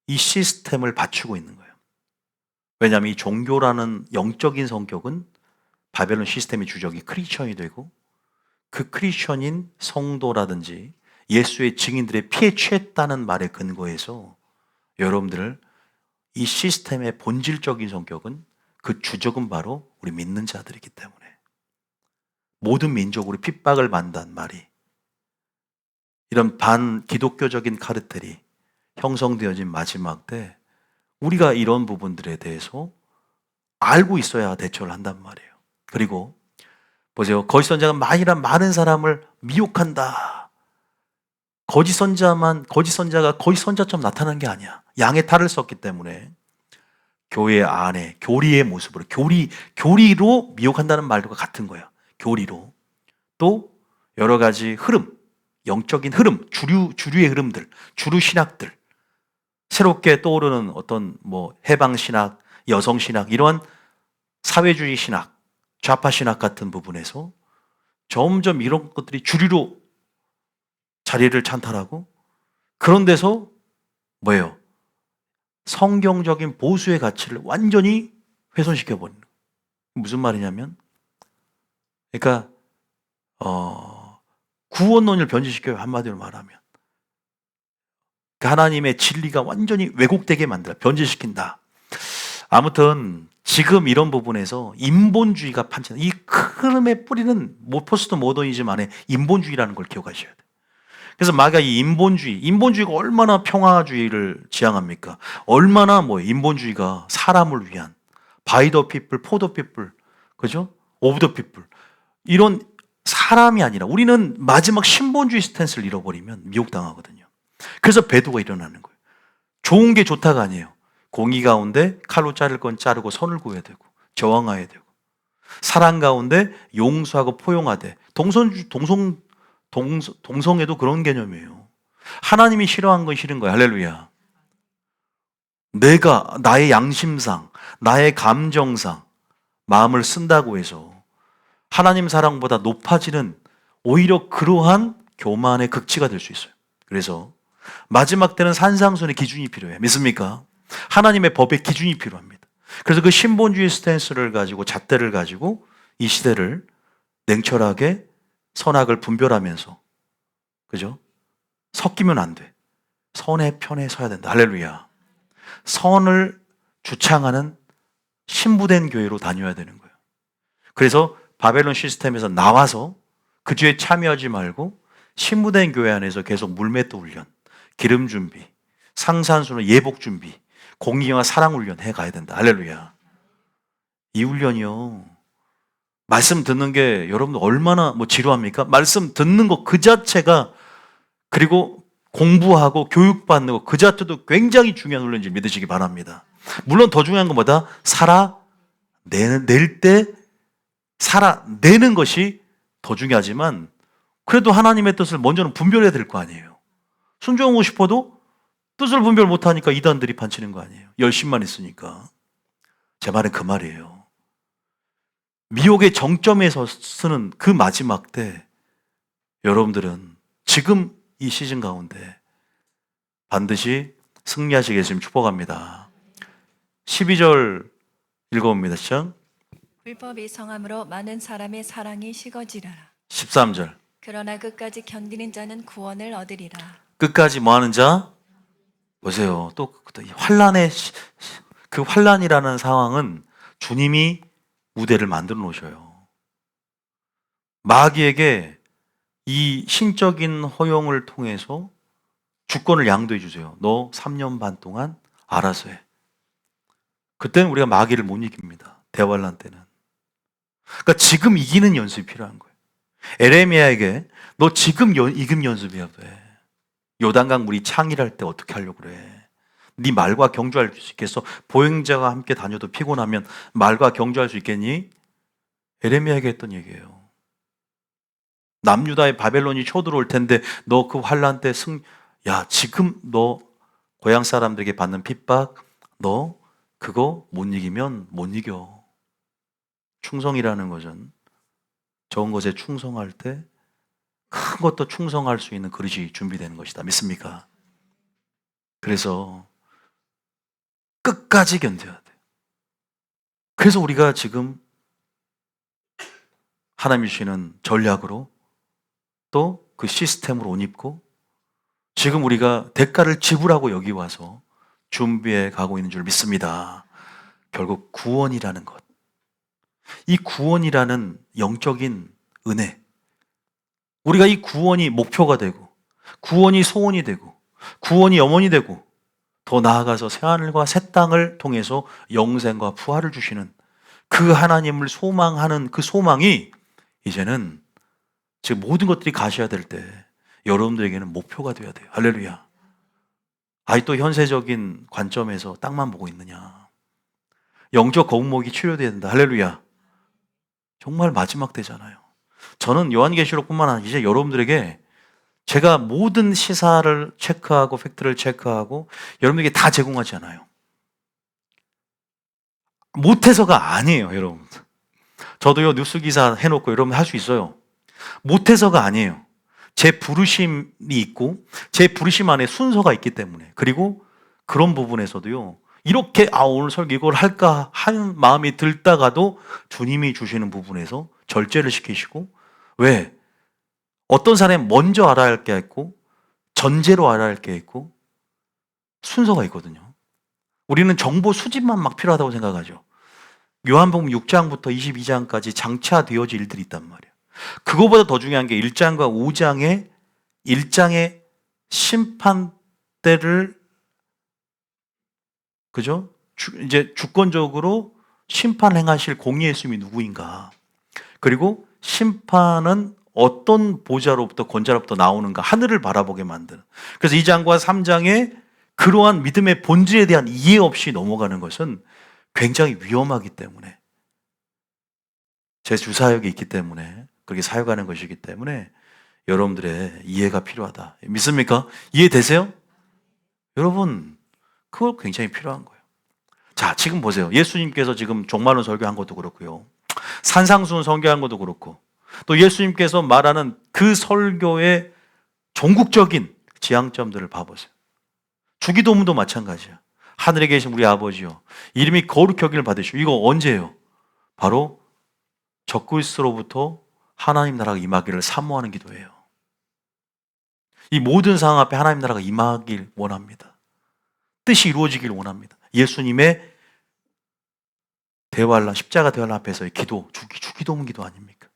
이 시스템을 받치고 있는 거예요. 왜냐하면 이 종교라는 영적인 성격은 바벨론 시스템의 주적이 크리스천이 되고 그 크리스천인 성도라든지 예수의 증인들의 피에 취했다는 말에 근거해서 여러분들 이 시스템의 본질적인 성격은 그 주적은 바로 우리 믿는 자들이기 때문에 모든 민족으로 핍박을 받는다는 말이 이런 반기독교적인 카르텔이 형성되어진 마지막 때 우리가 이런 부분들에 대해서 알고 있어야 대처를 한단 말이에요. 그리고 보세요. 거짓 선자가 많은 사람을 미혹한다. 거짓 선자가 거짓 선자처럼 나타나는 게 아니야. 양의 탈을 썼기 때문에 교회 안에 교리의 모습으로 교리로 미혹한다는 말과 같은 거야. 교리로. 또 여러 가지 흐름, 영적인 흐름, 주류의 흐름들, 주류 신학들, 새롭게 떠오르는 어떤 뭐 해방 신학, 여성 신학 이러한 사회주의 신학, 좌파 신학 같은 부분에서 점점 이런 것들이 주류로 자리를 찬탈하고 그런 데서 뭐예요? 성경적인 보수의 가치를 완전히 훼손시켜 버리는 거예요. 무슨 말이냐면 그러니까 구원론을 변질시켜요. 한마디로 말하면 하나님의 진리가 완전히 왜곡되게 만들어 변질시킨다. 아무튼 지금 이런 부분에서 인본주의가 판치는 이 흐름의 뿌리는 포스트 모더니즘 안에 인본주의라는 걸 기억하셔야 돼요. 그래서 마가 이 인본주의가 얼마나 평화주의를 지향합니까? 얼마나 인본주의가 사람을 위한 by the people, for the people, 그죠? of the people 이런 사람이 아니라 우리는 마지막 신본주의 스탠스를 잃어버리면 미혹당하거든요. 그래서 배도가 일어나는 거예요. 좋은 게 좋다가 아니에요. 공의 가운데 칼로 자를 건 자르고 선을 구해야 되고 저항해야 되고 사랑 가운데 용서하고 포용하되 동성애도 그런 개념이에요. 하나님이 싫어한 건 싫은 거야. 할렐루야. 내가 나의 양심상 나의 감정상 마음을 쓴다고 해서 하나님 사랑보다 높아지는 오히려 그러한 교만의 극치가 될 수 있어요. 그래서 마지막 때는 산상순의 기준이 필요해요. 믿습니까? 하나님의 법의 기준이 필요합니다. 그래서 그 신본주의 스탠스를 가지고 잣대를 가지고 이 시대를 냉철하게 선악을 분별하면서 그죠? 섞이면 안 돼. 선의 편에 서야 된다. 할렐루야. 선을 주창하는 신부된 교회로 다녀야 되는 거예요. 그래서 바벨론 시스템에서 나와서 그 뒤에 참여하지 말고 신부된 교회 안에서 계속 물맷도 훈련, 기름 준비, 상산수는 예복 준비, 공의와 사랑 훈련 해가야 된다. 할렐루야. 이 훈련이요. 말씀 듣는 게 여러분 얼마나 지루합니까? 말씀 듣는 것 그 자체가 그리고 공부하고 교육받는 것 그 자체도 굉장히 중요한 훈련인지 믿으시기 바랍니다. 물론 더 중요한 것보다 살아내는 것이 더 중요하지만 그래도 하나님의 뜻을 먼저는 분별해야 될 거 아니에요. 순종하고 싶어도 뜻을 분별 못하니까 이단들이 판치는 거 아니에요. 열심만 있으니까. 제 말은 그 말이에요. 미혹의 정점에서 쓰는 그 마지막 때 여러분들은 지금 이 시즌 가운데 반드시 승리하시게 예수님 축복합니다. 12절 읽어봅니다. 시작. 불법이 성함으로 많은 사람의 사랑이 식어지리라. 13절. 그러나 끝까지 견디는 자는 구원을 얻으리라. 끝까지 뭐 하는 자? 보세요. 또 그 환란이라는 상황은 주님이 무대를 만들어 놓으셔요. 마귀에게 이 신적인 허용을 통해서 주권을 양도해 주세요. 너 3년 반 동안 알아서 해. 그때는 우리가 마귀를 못 이깁니다. 대환란 때는. 그러니까 지금 이기는 연습이 필요한 거예요. 에레미야에게 너 지금 이금 연습해야 돼. 요단강 물이 창일할 때 어떻게 하려고 그래? 네 말과 경주할 수 있겠어? 보행자가 함께 다녀도 피곤하면 말과 경주할 수 있겠니? 에레미야에게 했던 얘기예요. 남유다의 바벨론이 쳐들어올 텐데 너 그 환란 때 야, 지금 너 고향 사람들에게 받는 핍박 너 그거 못 이기면 못 이겨. 충성이라는 것은 적은 것에 충성할 때 큰 것도 충성할 수 있는 그릇이 준비되는 것이다. 믿습니까? 그래서 끝까지 견뎌야 돼요. 그래서 우리가 지금 하나님이 주시는 전략으로 또 그 시스템으로 옷 입고 지금 우리가 대가를 지불하고 여기 와서 준비해 가고 있는 줄 믿습니다. 결국 구원이라는 것. 이 구원이라는 영적인 은혜. 우리가 이 구원이 목표가 되고 구원이 소원이 되고 구원이 염원이 되고 더 나아가서 새하늘과 새 땅을 통해서 영생과 부활을 주시는 그 하나님을 소망하는 그 소망이 이제는 지금 모든 것들이 가셔야 될 때 여러분들에게는 목표가 되어야 돼요. 할렐루야. 아직도 현세적인 관점에서 땅만 보고 있느냐. 영적 거북목이 치료돼야 된다. 할렐루야. 정말 마지막 때잖아요. 저는 요한계시록뿐만 아니라 이제 여러분들에게 제가 모든 시사를 체크하고 팩트를 체크하고 여러분에게 다 제공하지 않아요. 못해서가 아니에요, 여러분. 저도요 뉴스 기사 해놓고 여러분 할 수 있어요. 못해서가 아니에요. 제 부르심이 있고 제 부르심 안에 순서가 있기 때문에 그리고 그런 부분에서도요 이렇게 오늘 설교 이걸 할까 하는 마음이 들다가도 주님이 주시는 부분에서 절제를 시키시고 왜? 어떤 사람이 먼저 알아야 할 게 있고 전제로 알아야 할 게 있고 순서가 있거든요. 우리는 정보 수집만 막 필요하다고 생각하죠. 요한복음 6장부터 22장까지 장차되어질 일들이 있단 말이에요. 그거보다 더 중요한 게 1장과 5장의 심판대를 그죠? 이제 주권적으로 심판 행하실 공의 예수님이 누구인가? 그리고 심판은 어떤 보좌로부터 권자로부터 나오는가? 하늘을 바라보게 만드는. 그래서 2장과 3장에 그러한 믿음의 본질에 대한 이해 없이 넘어가는 것은 굉장히 위험하기 때문에 제 주사역이 있기 때문에 그렇게 사역하는 것이기 때문에 여러분들의 이해가 필요하다. 믿습니까? 이해되세요? 여러분 그거 굉장히 필요한 거예요. 자, 지금 보세요. 예수님께서 지금 종말론 설교한 것도 그렇고요. 산상수훈 설교한 것도 그렇고 또 예수님께서 말하는 그 설교의 종국적인 지향점들을 봐보세요. 주기도문도 마찬가지야. 하늘에 계신 우리 아버지요 이름이 거룩히 여김을 받으시오. 이거 언제예요? 바로 적그리스도로부터 하나님 나라가 임하기를 사모하는 기도예요. 이 모든 상황 앞에 하나님 나라가 임하길 원합니다. 뜻이 이루어지길 원합니다. 예수님의 대환란, 십자가 대환란 앞에서의 기도, 주기도문 기도 아닙니까?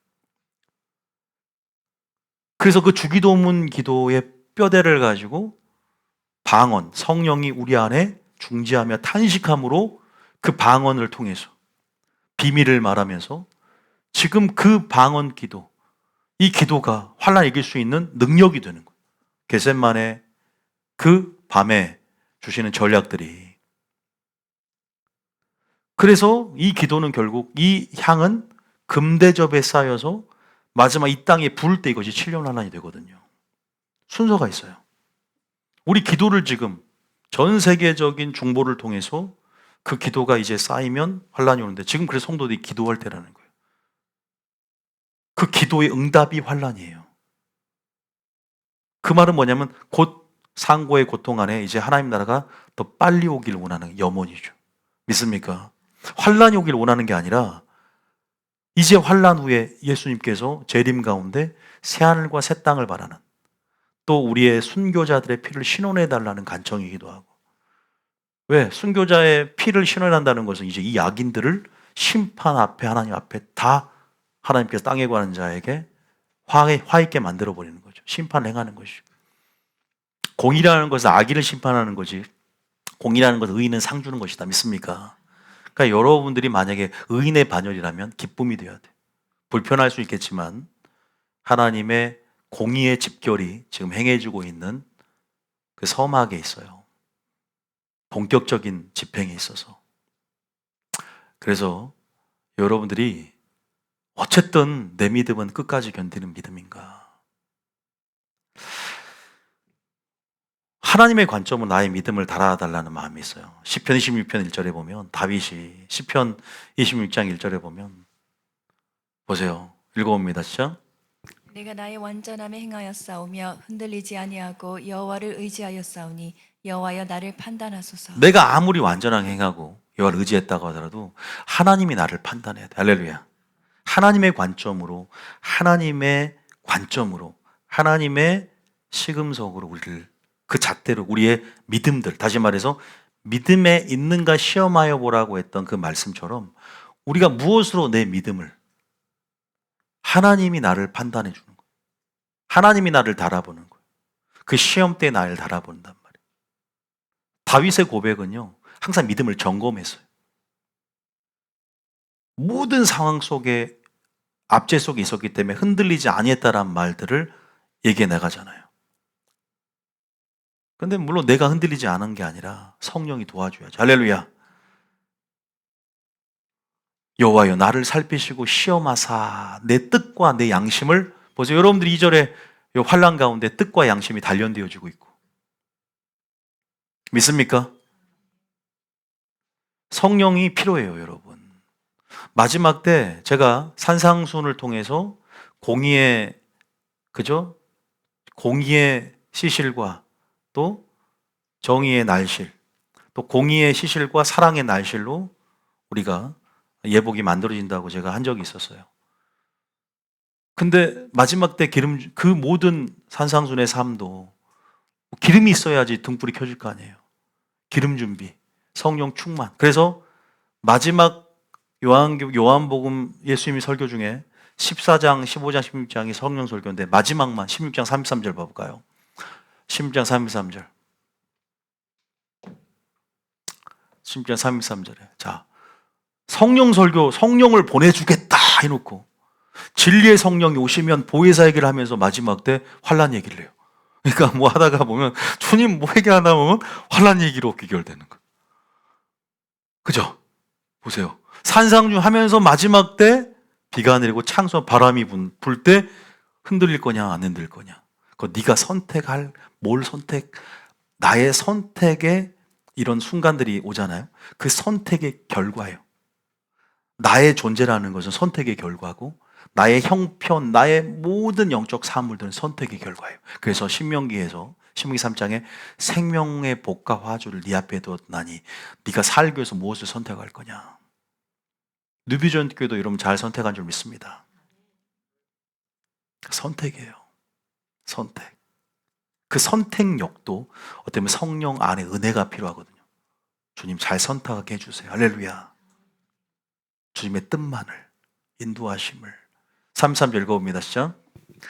그래서 그 주기도문 기도의 뼈대를 가지고 방언, 성령이 우리 안에 중지하며 탄식함으로 그 방언을 통해서 비밀을 말하면서 지금 그 방언 기도, 이 기도가 환란 이길 수 있는 능력이 되는 거예요. 겟셋만의 그 밤에 주시는 전략들이. 그래서 이 기도는 결국 이 향은 금대접에 쌓여서 마지막 이 땅에 부을 때 이것이 7년 환란이 되거든요. 순서가 있어요. 우리 기도를 지금 전 세계적인 중보를 통해서 그 기도가 이제 쌓이면 환란이 오는데 지금 그래서 성도들이 기도할 때라는 거예요. 그 기도의 응답이 환란이에요. 그 말은 뭐냐면 곧 상고의 고통 안에 이제 하나님 나라가 더 빨리 오기를 원하는 염원이죠. 믿습니까? 환란이 오기를 원하는 게 아니라 이제 환난 후에 예수님께서 재림 가운데 새하늘과 새 땅을 바라는, 또 우리의 순교자들의 피를 신원해달라는 간청이기도 하고, 왜? 순교자의 피를 신원한다는 것은 이제 이 악인들을 심판 앞에, 하나님 앞에 다 하나님께서 땅에 관한 자에게 화 있게 만들어버리는 거죠. 심판을 행하는 것이죠. 공의라는 것은 악인을 심판하는 거지, 공의라는 것은 의인은 상 주는 것이다. 믿습니까? 그러니까 여러분들이 만약에 의인의 반열이라면 기쁨이 되어야 돼. 불편할 수 있겠지만 하나님의 공의의 집결이 지금 행해지고 있는 그 서막에 있어요. 본격적인 집행에 있어서. 그래서 여러분들이 어쨌든 내 믿음은 끝까지 견디는 믿음인가? 하나님의 관점은 나의 믿음을 달아달라는 마음이 있어요. 시편 26편 1절에 보면 다윗이 시편 26장 1절에 보면 보세요. 읽어봅니다. 시작. 내가 나의 완전함에 행하였사오며 흔들리지 아니하고 여호와를 의지하였사오니 여호와여 나를 판단하소서. 내가 아무리 완전하게 행하고 여호와를 의지했다고 하더라도 하나님이 나를 판단해야 돼. 할렐루야. 하나님의 관점으로, 하나님의 시금석으로 우리를, 그 잣대로 우리의 믿음들, 다시 말해서 믿음에 있는가 시험하여 보라고 했던 그 말씀처럼 우리가 무엇으로 내 믿음을, 하나님이 나를 판단해 주는 거예요. 하나님이 나를 달아보는 거예요. 그 시험 때 나를 달아본단 말이에요. 다윗의 고백은요, 항상 믿음을 점검했어요. 모든 상황 속에 압제 속에 있었기 때문에 흔들리지 아니했다라는 말들을 얘기해 나가잖아요. 근데 물론 내가 흔들리지 않은 게 아니라 성령이 도와줘야지. 할렐루야. 여호와여 나를 살피시고 시험하사 내 뜻과 내 양심을, 보세요. 여러분들이 2절에 환난 가운데 뜻과 양심이 단련되어지고 있고, 믿습니까? 성령이 필요해요, 여러분. 마지막 때 제가 산상순을 통해서 공의의, 그죠? 공의의 시실과 또 정의의 날실, 또 공의의 시실과 사랑의 날실로 우리가 예복이 만들어진다고 제가 한 적이 있었어요. 근데 마지막 때 그 모든 산상순의 삶도 기름이 있어야지 등불이 켜질 거 아니에요. 기름 준비, 성령 충만. 그래서 마지막 요한복음 예수님이 설교 중에 14장, 15장, 16장이 성령 설교인데 마지막만 16장 33절 봐볼까요? 16장 33절. 16장 33절에. 자, 성령 설교, 성령을 보내주겠다 해놓고 진리의 성령이 오시면 보혜사 얘기를 하면서 마지막 때 환난 얘기를 해요. 그러니까 뭐 하다가 보면 주님 뭐 얘기하다 보면 환난 얘기로 귀결되는 거예요. 그죠? 보세요. 산상중 하면서 마지막 때 비가 내리고 창수 바람이 불 때 흔들릴 거냐 안 흔들릴 거냐. 그거 네가 선택할 뭘 선택, 나의 선택에 이런 순간들이 오잖아요. 그 선택의 결과예요. 나의 존재라는 것은 선택의 결과고 나의 형편, 나의 모든 영적 사물들은 선택의 결과예요. 그래서 신명기 3장에 생명의 복과 화주를 네 앞에 두었나니 네가 살기 위해서 무엇을 선택할 거냐. 뉴비전 교회도 여러분 잘 선택한 줄 믿습니다. 선택이에요. 선택. 그 선택력도 어떻게 보면 성령 안에 은혜가 필요하거든요. 주님 잘 선택하게 해주세요. 할렐루야. 주님의 뜻만을, 인도하심을. 33절 읽어봅니다. 시작.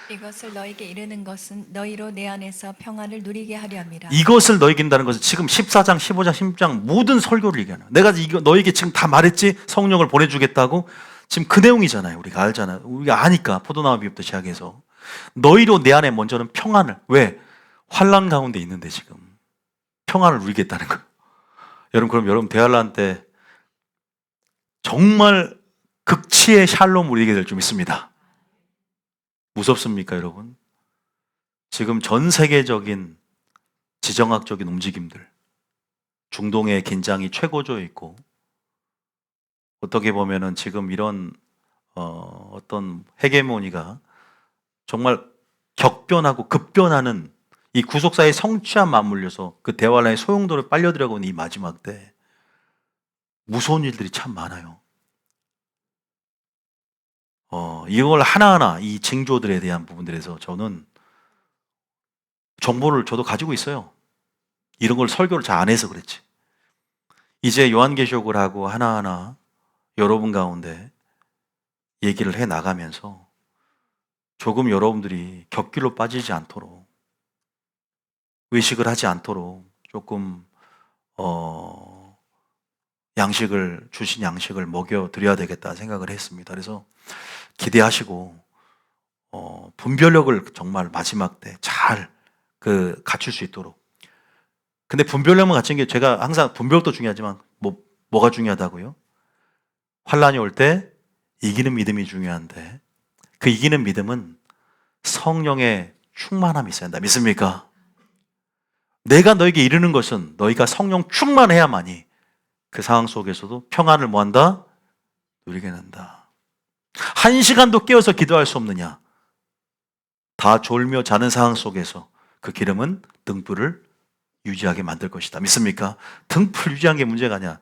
이것을 너에게 이르는 것은 너희로 내 안에서 평안을 누리게 하려 함이라. 이것을 너에게 인다는 것은 지금 14장, 15장, 16장 모든 설교를 얘기하는 거예요. 내가 이거 너에게 지금 다 말했지? 성령을 보내주겠다고? 지금 그 내용이잖아요. 우리가 알잖아요. 우리가 아니까 포도나무 비유부터 시작해서 너희로 내 안에 먼저는 평안을. 왜? 환난 가운데 있는데 지금 평안을 누리겠다는 거예요. 여러분 그럼 여러분 대환란 때 정말 극치의 샬롬을 누리게 될 줄 믿습니다. 무섭습니까, 여러분? 지금 전 세계적인 지정학적인 움직임들, 중동의 긴장이 최고조에 있고, 어떻게 보면은 지금 이런 어떤 헤게모니가 정말 격변하고 급변하는 이 구속사의 성취와 맞물려서 그 대환란의 소용돌이를 빨려 들어가고 있는 이 마지막 때 무서운 일들이 참 많아요. 이걸 하나하나 이 징조들에 대한 부분들에서 저는 정보를 저도 가지고 있어요. 이런 걸 설교를 잘 안 해서 그랬지. 이제 요한계시록을 하고 하나하나 여러분 가운데 얘기를 해 나가면서 조금 여러분들이 격길로 빠지지 않도록, 의식을 하지 않도록 조금 주신 양식을 먹여 드려야 되겠다 생각을 했습니다. 그래서 기대하시고 분별력을 정말 마지막 때 잘 갖출 수 있도록. 근데 분별력만 갖춘 게, 제가 항상 분별도 중요하지만 뭐가 중요하다고요? 환란이 올 때 이기는 믿음이 중요한데, 그 이기는 믿음은 성령의 충만함이 있어야 한다. 믿습니까? 내가 너에게 이르는 것은 너희가 성령 충만해야만이 그 상황 속에서도 평안을 뭐한다? 누리게 된다. 1시간도 깨어서 기도할 수 없느냐? 다 졸며 자는 상황 속에서 그 기름은 등불을 유지하게 만들 것이다. 믿습니까? 등불 유지한 게 문제가 아니야.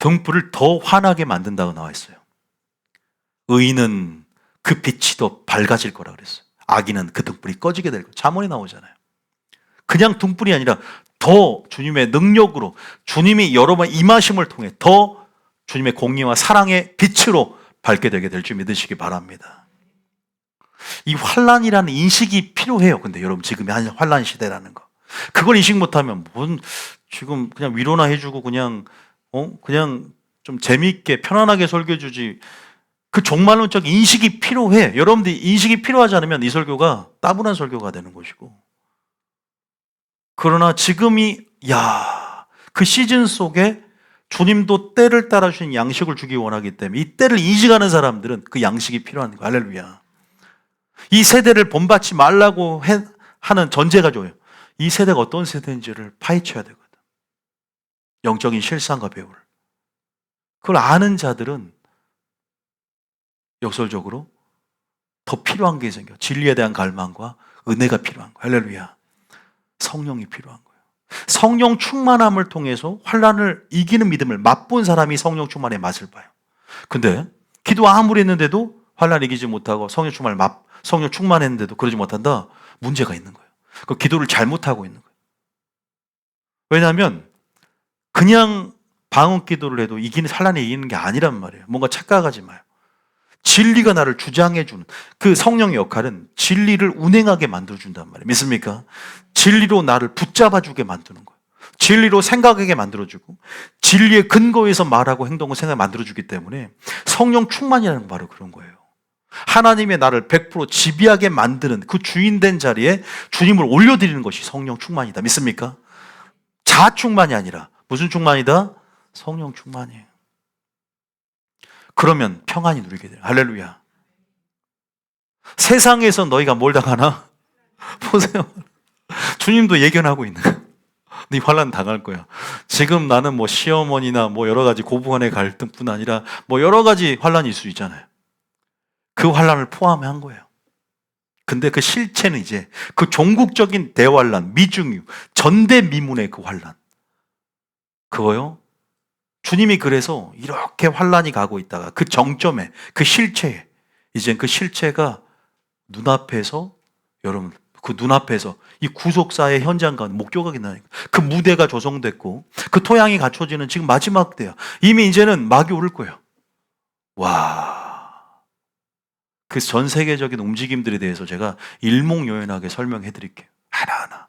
등불을 더 환하게 만든다고 나와 있어요. 의인은 그 빛이 더 밝아질 거라 그랬어요. 악인은 그 등불이 꺼지게 될 거예요. 잠언에 나오잖아요. 그냥 등불이 아니라 더 주님의 능력으로, 주님이 여러 번 임하심을 통해 더 주님의 공의와 사랑의 빛으로 밝게 되게 될 줄 믿으시기 바랍니다. 이 환란이라는 인식이 필요해요. 근데 여러분, 지금이 환란 시대라는 거, 그걸 인식 못하면 지금 그냥 위로나 해주고 그냥 좀 재미있게 편안하게 설교해주지, 그 종말론적 인식이 필요해. 여러분들이 인식이 필요하지 않으면 이 설교가 따분한 설교가 되는 것이고, 그러나 지금이 그 시즌 속에 주님도 때를 따라 주신 양식을 주기 원하기 때문에 이 때를 인식하는 사람들은 그 양식이 필요한 거예요. 할렐루야. 이 세대를 본받지 말라고 하는 전제가 줘요. 이 세대가 어떤 세대인지를 파헤쳐야 되거든. 영적인 실상과 배우를. 그걸 아는 자들은 역설적으로 더 필요한 게 생겨. 진리에 대한 갈망과 은혜가 필요한 거예요. 할렐루야. 성령이 필요한 거예요. 성령 충만함을 통해서 환란을 이기는 믿음을 맛본 사람이 성령 충만의 맛을 봐요. 근데 기도 아무리 했는데도 환란 이기지 못하고 성령 충만했는데도 그러지 못한다? 문제가 있는 거예요. 그 기도를 잘못하고 있는 거예요. 왜냐하면 그냥 방언 기도를 해도 환란이 이기는 게 아니란 말이에요. 뭔가 착각하지 마요. 진리가 나를 주장해주는 그 성령의 역할은 진리를 운행하게 만들어준단 말이에요. 믿습니까? 진리로 나를 붙잡아주게 만드는 거예요. 진리로 생각하게 만들어주고, 진리의 근거에서 말하고 행동을 생각하게 만들어주기 때문에 성령 충만이라는 건 바로 그런 거예요. 하나님의 나를 100% 지배하게 만드는 그 주인된 자리에 주님을 올려드리는 것이 성령 충만이다. 믿습니까? 자아 충만이 아니라 무슨 충만이다? 성령 충만이에요. 그러면 평안이 누리게 돼요. 할렐루야. 세상에서 너희가 뭘 당하나? 보세요. 주님도 예견하고 있는 거야. 네 환란 당할 거야. 지금 나는 시어머니나 여러 가지 고부간의 갈등뿐 아니라 여러 가지 환란이 있을 수 있잖아요. 그 환란을 포함한 거예요. 근데 그 실체는 이제 그 종국적인 대환란, 미중유, 전대미문의 그 환란. 그거요. 주님이 그래서 이렇게 환란이 가고 있다가 그 정점에, 그 실체에, 이젠 그 실체가 눈앞에서, 여러분, 그 눈앞에서 이 구속사의 현장 가운데 목격하게 나니까 그 무대가 조성됐고 그 토양이 갖춰지는 지금 마지막 때야. 이미 이제는 막이 오를 거예요. 와. 그 전 세계적인 움직임들에 대해서 제가 일목요연하게 설명해 드릴게요. 하나하나.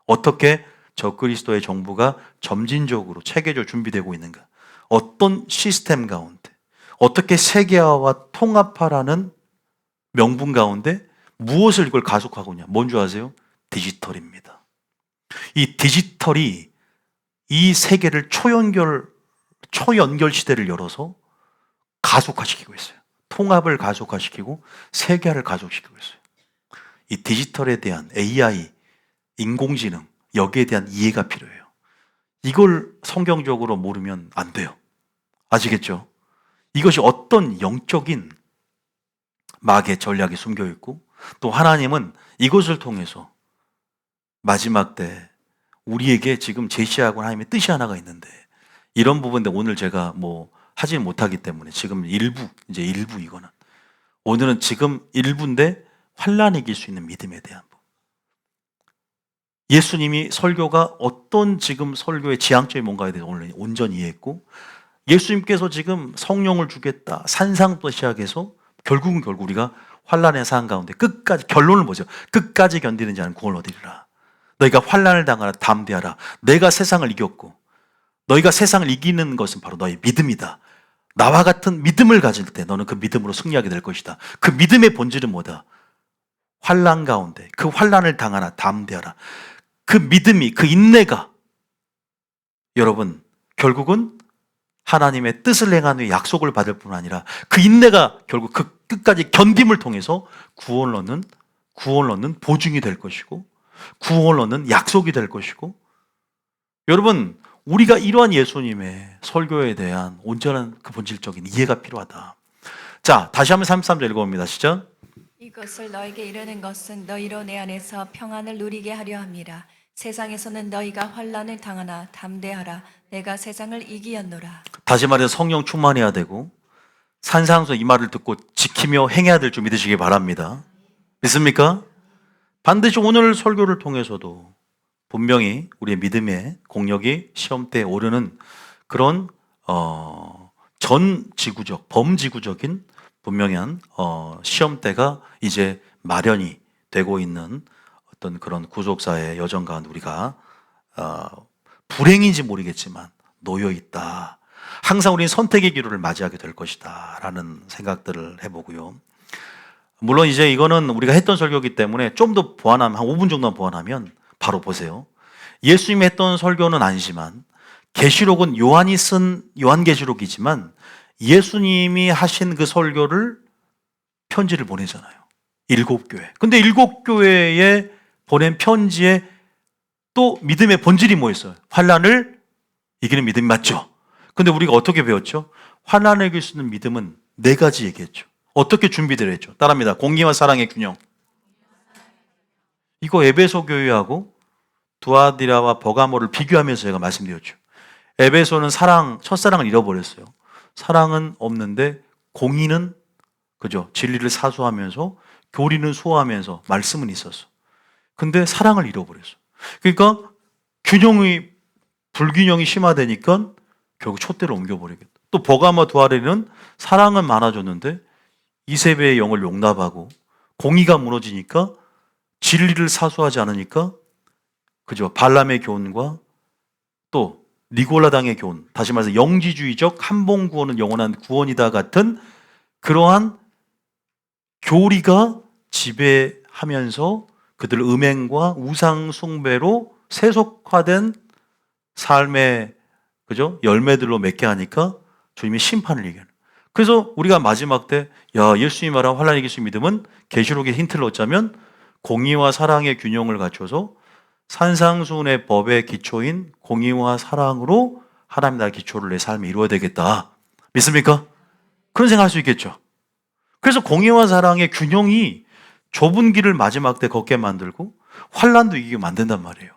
어떻게 적그리스도의 정부가 점진적으로 체계적으로 준비되고 있는가? 어떤 시스템 가운데, 어떻게 세계화와 통합화라는 명분 가운데 무엇을 이걸 가속하고 있냐? 뭔 줄 아세요? 디지털입니다. 이 디지털이 이 세계를 초연결 시대를 열어서 가속화시키고 있어요. 통합을 가속화시키고 세계화를 가속시키고 있어요. 이 디지털에 대한 AI, 인공지능, 여기에 대한 이해가 필요해요. 이걸 성경적으로 모르면 안 돼요. 아시겠죠? 이것이 어떤 영적인 마귀의 전략이 숨겨 있고, 또 하나님은 이것을 통해서 마지막 때 우리에게 지금 제시하고 하나님의 뜻이 하나가 있는데, 이런 부분인데 오늘 제가 하지 못하기 때문에 지금 일부 이거는 오늘은 지금 1부인데 환란이 이길 수 있는 믿음에 대한 부. 예수님이 설교가 어떤 지금 설교의 지향점이 뭔가에 대해서 오늘 온전히 이해했고, 예수님께서 지금 성령을 주겠다, 산상부터 시작해서 결국 우리가 환란의 상황 가운데 끝까지, 결론을 보죠. 끝까지 견디는 자는 구원을 얻으리라. 너희가 환란을 당하라 담대하라. 내가 세상을 이겼고 너희가 세상을 이기는 것은 바로 너희 믿음이다. 나와 같은 믿음을 가질 때 너는 그 믿음으로 승리하게 될 것이다. 그 믿음의 본질은 뭐다? 환란 가운데 그 환란을 당하라 담대하라. 그 믿음이, 그 인내가 여러분 결국은 하나님의 뜻을 행한 후에 약속을 받을 뿐 아니라 그 인내가 결국 그 끝까지 견딤을 통해서 구원을 얻는 보증이 될 것이고, 구원을 얻는 약속이 될 것이고, 여러분 우리가 이러한 예수님의 설교에 대한 온전한 그 본질적인 이해가 필요하다. 자, 다시 한번 33절 읽어봅니다. 시작. 이것을 너에게 이르는 것은 너희로 내 안에서 평안을 누리게 하려 함이라. 세상에서는 너희가 환난을 당하나 담대하라. 내가 세상을 이기었노라. 다시 말해서 성령 충만해야 되고 산상수 이 말을 듣고 지키며 행해야 될 줄 믿으시기 바랍니다. 믿습니까? 반드시 오늘 설교를 통해서도 분명히 우리의 믿음의 공력이 시험대에 오르는 그런 전지구적, 범지구적인 분명한 시험대가 이제 마련이 되고 있는 어떤 그런 구속사의 여정 가운데 우리가 불행인지 모르겠지만 놓여 있다. 항상 우리는 선택의 기로를 맞이하게 될 것이다 라는 생각들을 해보고요. 물론 이제 이거는 우리가 했던 설교이기 때문에 좀 더 보완하면, 한 5분 정도만 보완하면 바로 보세요. 예수님이 했던 설교는 아니지만 계시록은 요한이 쓴 요한계시록이지만 예수님이 하신 그 설교를 편지를 보내잖아요. 7교회. 근데 7교회에 보낸 편지에 또 믿음의 본질이 뭐였어요? 환난을 이기는 믿음이 맞죠? 근데 우리가 어떻게 배웠죠? 환난을 이길 수 있는 믿음은 4가지 얘기했죠. 어떻게 준비를 했죠? 따라합니다. 공의와 사랑의 균형. 이거 에베소 교회하고 두아디라와 버가모를 비교하면서 제가 말씀드렸죠. 에베소는 첫사랑을 잃어버렸어요. 사랑은 없는데 공의는, 그죠? 진리를 사수하면서 교리는 수호하면서 말씀은 있었어. 근데 사랑을 잃어버렸어. 그러니까 불균형이 심화되니까 결국 촛대를 옮겨버리겠다. 또 버가모 두아디는 사랑은 많아졌는데 이세벨의 영을 용납하고 공의가 무너지니까 진리를 사수하지 않으니까, 그죠? 발람의 교훈과 또 니골라당의 교훈, 다시 말해서 영지주의적 한봉 구원은 영원한 구원이다 같은 그러한 교리가 지배하면서 그들 음행과 우상 숭배로 세속화된 삶의, 그죠? 열매들로 맺게 하니까 주님이 심판을 얘기하는. 그래서 우리가 마지막 때 예수님이 말한 환난 이길 수 있는 믿음은 계시록의 힌트를 얻자면 공의와 사랑의 균형을 갖춰서 산상수훈의 법의 기초인 공의와 사랑으로 하나님 나라의 기초를 내 삶에 이루어야 되겠다. 믿습니까? 그런 생각할 수 있겠죠. 그래서 공의와 사랑의 균형이 좁은 길을 마지막 때 걷게 만들고 환난도 이기게 만든단 말이에요.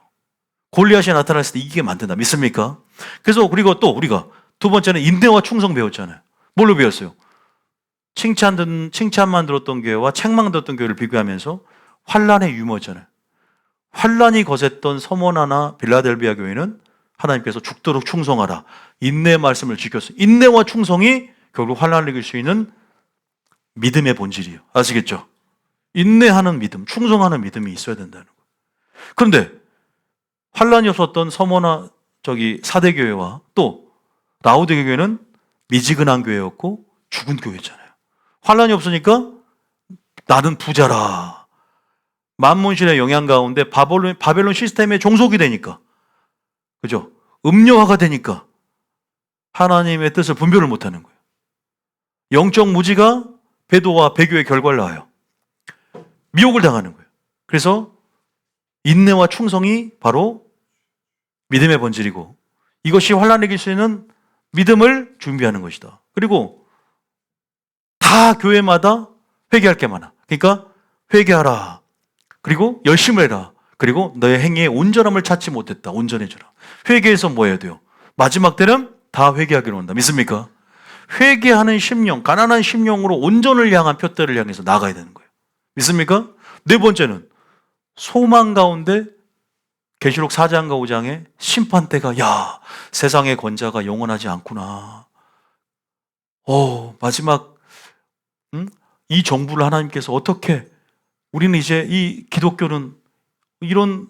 골리앗이 나타났을 때 이기게 만든다. 믿습니까? 그래서 그리고 또 우리가 두 번째는 인내와 충성 배웠잖아요. 뭘로 배웠어요? 칭찬만 들었던 교회와 책망 들었던 교회를 비교하면서 환난의 유머잖아요. 환난이 거셌던 서머나나 빌라델비아 교회는 하나님께서 죽도록 충성하라. 인내의 말씀을 지켰어요. 인내와 충성이 결국 환난을 이길 수 있는 믿음의 본질이에요. 아시겠죠? 인내하는 믿음, 충성하는 믿음이 있어야 된다는 거예요. 그런데 환난이 없었던 서머나 사대교회와 또 라우디게 교회는 미지근한 교회였고 죽은 교회잖아요. 환난이 없으니까 나는 부자라. 만문신의 영향 가운데 바벨론 시스템의 종속이 되니까, 그죠? 음료화가 되니까 하나님의 뜻을 분별을 못하는 거예요. 영적 무지가 배도와 배교의 결과를 낳아요. 미혹을 당하는 거예요. 그래서 인내와 충성이 바로 믿음의 본질이고 이것이 환난을 이길 수 있는 믿음을 준비하는 것이다. 그리고 다 교회마다 회개할 게 많아. 그러니까 회개하라. 그리고 열심을 해라. 그리고 너의 행위에 온전함을 찾지 못했다. 온전해져라. 회개해서 뭐 해야 돼요? 마지막 때는 다 회개하기로 한다. 믿습니까? 회개하는 심령, 가난한 심령으로 온전을 향한 표대를 향해서 나가야 되는 거예요. 믿습니까? 네 번째는 소망 가운데 계시록 4장과 5장에 심판대가 야, 세상의 권자가 영원하지 않구나. 마지막 이 정부를 하나님께서 어떻게 우리는 이제 이 기독교는 이런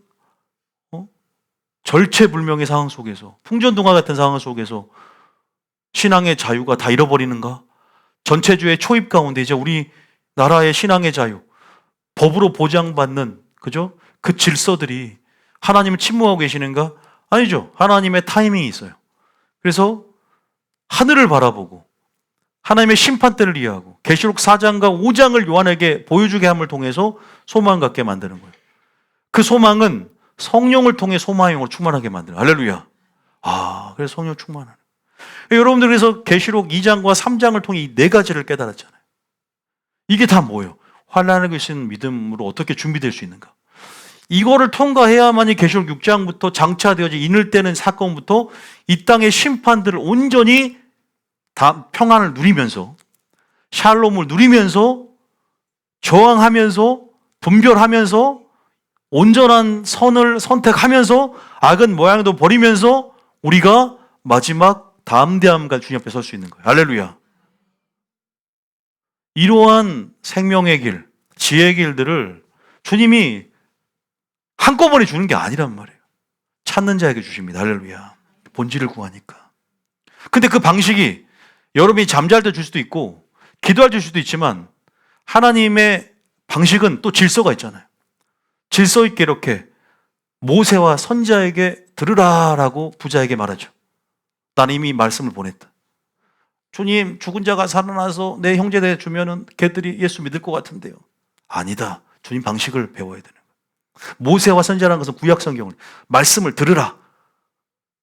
절체불명의 상황 속에서 풍전등화 같은 상황 속에서 신앙의 자유가 다 잃어버리는가? 전체주의 초입 가운데 이제 우리 나라의 신앙의 자유, 법으로 보장받는 그죠? 그 질서들이 하나님을 침묵하고 계시는가? 아니죠. 하나님의 타이밍이 있어요. 그래서 하늘을 바라보고 하나님의 심판대를 이해하고 계시록 4장과 5장을 요한에게 보여주게 함을 통해서 소망 갖게 만드는 거예요. 그 소망은 성령을 통해 소망으로 충만하게 만드는 거예요. 할렐루야. 그래서 성령 충만하는 거예요. 여러분들 그래서 계시록 2장과 3장을 통해 이 네 가지를 깨달았잖아요. 이게 다 뭐예요? 환난을 계신 믿음으로 어떻게 준비될 수 있는가? 이거를 통과해야만이 계시록 6장부터 장차되어진 인을때는 사건부터 이 땅의 심판들을 온전히 다 평안을 누리면서 샬롬을 누리면서 저항하면서 분별하면서 온전한 선을 선택하면서 악은 모양도 버리면서 우리가 마지막 담대함과 주님 앞에 설 수 있는 거예요. 할렐루야. 이러한 생명의 길, 지혜의 길들을 주님이 한꺼번에 주는 게 아니란 말이에요. 찾는 자에게 주십니다. 할렐루야. 본질을 구하니까. 근데 그 방식이 여러분이 잠잘 때 줄 수도 있고 기도할 때 줄 수도 있지만 하나님의 방식은 또 질서가 있잖아요. 질서 있게 이렇게 모세와 선지자에게 들으라라고 부자에게 말하죠. 나는 이미 말씀을 보냈다. 주님, 죽은 자가 살아나서 내 형제들 주면은 걔들이 예수 믿을 것 같은데요. 아니다. 주님 방식을 배워야 되는 거예요. 모세와 선지자라는 것은 구약 성경을 말씀을 들으라.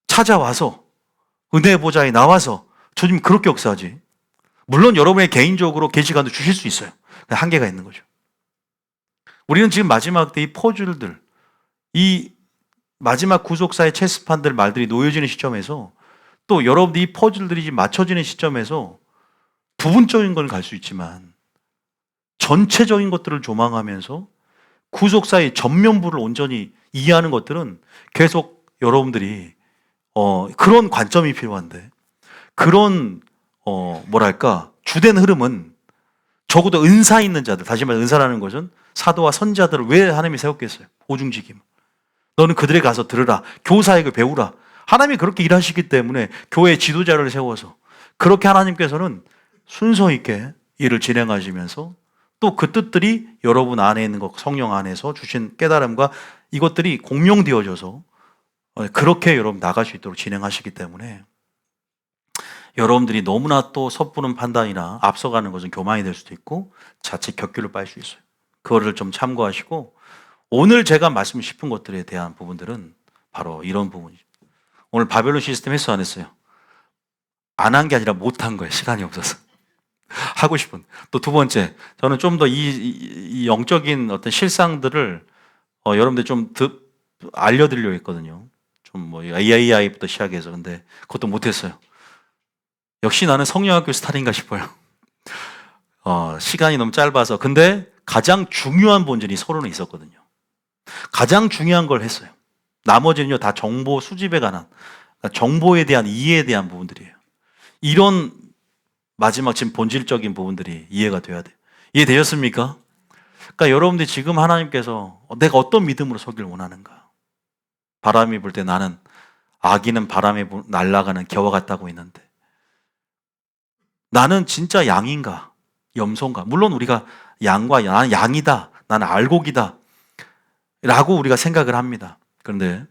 찾아와서 은혜의 보좌에 나와서 주님 그렇게 역사하지. 물론 여러분의 개인적으로 계시관도 주실 수 있어요. 한계가 있는 거죠. 우리는 지금 마지막 때 이 퍼즐들, 이 마지막 구속사의 체스판들 말들이 놓여지는 시점에서 또 여러분들이 이 퍼즐들이 맞춰지는 시점에서 부분적인 건 갈 수 있지만 전체적인 것들을 조망하면서 구속사의 전면부를 온전히 이해하는 것들은 계속 여러분들이 그런 관점이 필요한데 그런 주된 흐름은 적어도 은사 있는 자들, 다시 말해 은사라는 것은 사도와 선지자들을 왜 하나님이 세웠겠어요? 보증지김. 너는 그들에 가서 들으라. 교사에게 배우라. 하나님이 그렇게 일하시기 때문에 교회 지도자를 세워서 그렇게 하나님께서는 순서 있게 일을 진행하시면서 또 그 뜻들이 여러분 안에 있는 것, 성령 안에서 주신 깨달음과 이것들이 공명되어져서 그렇게 여러분 나갈 수 있도록 진행하시기 때문에 여러분들이 너무나 또 섣부른 판단이나 앞서가는 것은 교만이 될 수도 있고 자칫 격규를 빠질 수 있어요. 그거를 좀 참고하시고 오늘 제가 말씀 싶은 것들에 대한 부분들은 바로 이런 부분이죠. 오늘 바벨론 시스템 했어 안 했어요? 안 한 게 아니라 못 한 거예요. 시간이 없어서. 하고 싶은. 또 두 번째, 저는 좀 더 이 영적인 어떤 실상들을 여러분들 좀 알려드리려고 했거든요. 좀 뭐 AI부터 시작해서. 근데 그것도 못했어요. 역시 나는 성령학교 스타일인가 싶어요. 시간이 너무 짧아서. 근데 가장 중요한 본질이 서론에 있었거든요. 가장 중요한 걸 했어요. 나머지는요, 다 정보 수집에 관한, 정보에 대한 이해에 대한 부분들이에요. 이런 마지막 지금 본질적인 부분들이 이해가 돼야 돼요. 이해되셨습니까? 그러니까 여러분들이 지금 하나님께서 내가 어떤 믿음으로 서기를 원하는가? 바람이 불 때 나는 아기는 바람에 날아가는 겨와 같다고 했는데 나는 진짜 양인가? 염소인가? 물론 우리가 나는 양이다. 나는 알곡이다. 라고 우리가 생각을 합니다. 그런데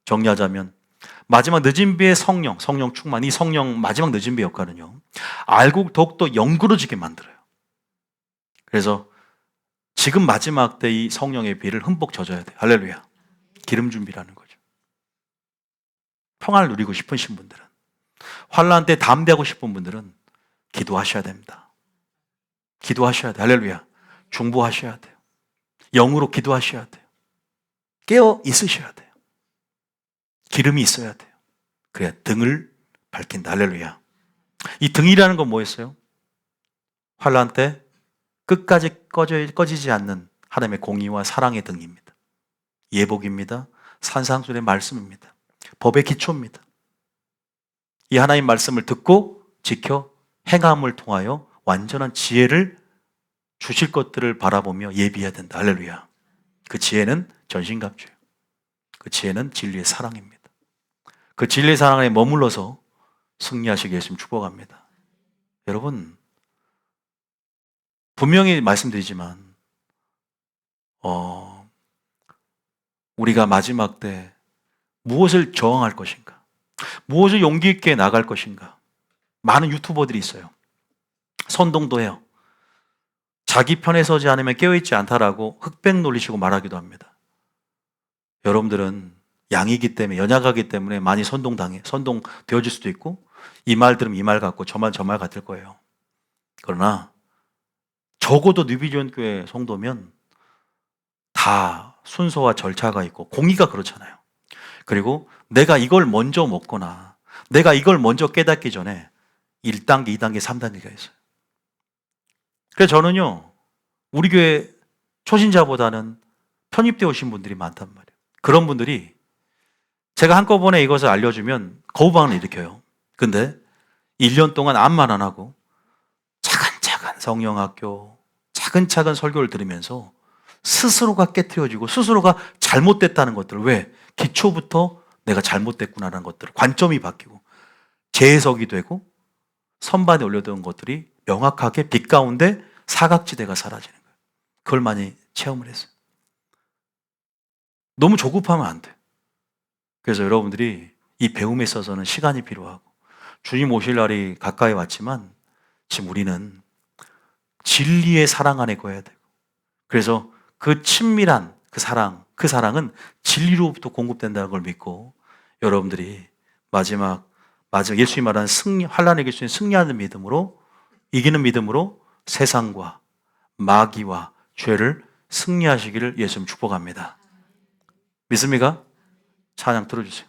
정리하자면 마지막 늦은 비의 성령 충만, 이 성령 마지막 늦은 비의 역할은요, 알곡 더욱더 영구러지게 만들어요. 그래서 지금 마지막 때 이 성령의 비를 흠뻑 젖어야 돼요. 할렐루야. 기름 준비라는 거죠. 평안을 누리고 싶으신 분들은, 환난 때 담대하고 싶은 분들은 기도하셔야 됩니다. 기도하셔야 돼요. 할렐루야. 중보하셔야 돼요. 영으로 기도하셔야 돼요. 깨어 있으셔야 돼요. 기름이 있어야 돼요. 그래야 등을 밝힌다. 할렐루야. 이 등이라는 건 뭐였어요? 환란 때 끝까지 꺼지지 않는 하나님의 공의와 사랑의 등입니다. 예복입니다. 산상수훈의 말씀입니다. 법의 기초입니다. 이 하나님 말씀을 듣고 지켜 행함을 통하여 완전한 지혜를 주실 것들을 바라보며 예비해야 된다. 할렐루야. 그 지혜는 전신갑주예요. 그 지혜는 진리의 사랑입니다. 그 진리의 사랑 안에 머물러서 승리하시게 예수님 축복합니다. 여러분, 분명히 말씀드리지만 우리가 마지막 때 무엇을 저항할 것인가? 무엇을 용기 있게 나갈 것인가? 많은 유튜버들이 있어요. 선동도 해요. 자기 편에 서지 않으면 깨어있지 않다라고 흑백 놀리시고 말하기도 합니다. 여러분들은 양이기 때문에, 연약하기 때문에 많이 선동되어질 수도 있고, 이 말 들으면 이 말 같고, 저 말 같을 거예요. 그러나, 적어도 뉴비전 교회 성도면 다 순서와 절차가 있고, 공의가 그렇잖아요. 그리고 내가 이걸 먼저 먹거나, 내가 이걸 먼저 깨닫기 전에 1단계, 2단계, 3단계가 있어요. 그래서 저는요, 우리 교회 초신자보다는 편입되어 오신 분들이 많단 말이에요. 그런 분들이 제가 한꺼번에 이것을 알려주면 거부반응을 일으켜요. 근데 1년 동안 암만 안 하고 차근차근 성령학교, 차근차근 설교를 들으면서 스스로가 깨트려지고 스스로가 잘못됐다는 것들을, 왜? 기초부터 내가 잘못됐구나라는 것들을, 관점이 바뀌고 재해석이 되고 선반에 올려둔 것들이 명확하게 빛 가운데 사각지대가 사라지는 거예요. 그걸 많이 체험을 했어요. 너무 조급하면 안 돼. 그래서 여러분들이 이 배움에 있어서는 시간이 필요하고, 주님 오실 날이 가까이 왔지만 지금 우리는 진리의 사랑 안에 거해야 되고, 그래서 그 친밀한 그 사랑은 진리로부터 공급된다는 걸 믿고, 여러분들이 마지막 예수님이 말하는 환란에 이길 수 있는 승리하는 믿음으로, 이기는 믿음으로 세상과 마귀와 죄를 승리하시기를 예수님 축복합니다. 믿습니까? 찬양 들어주세요.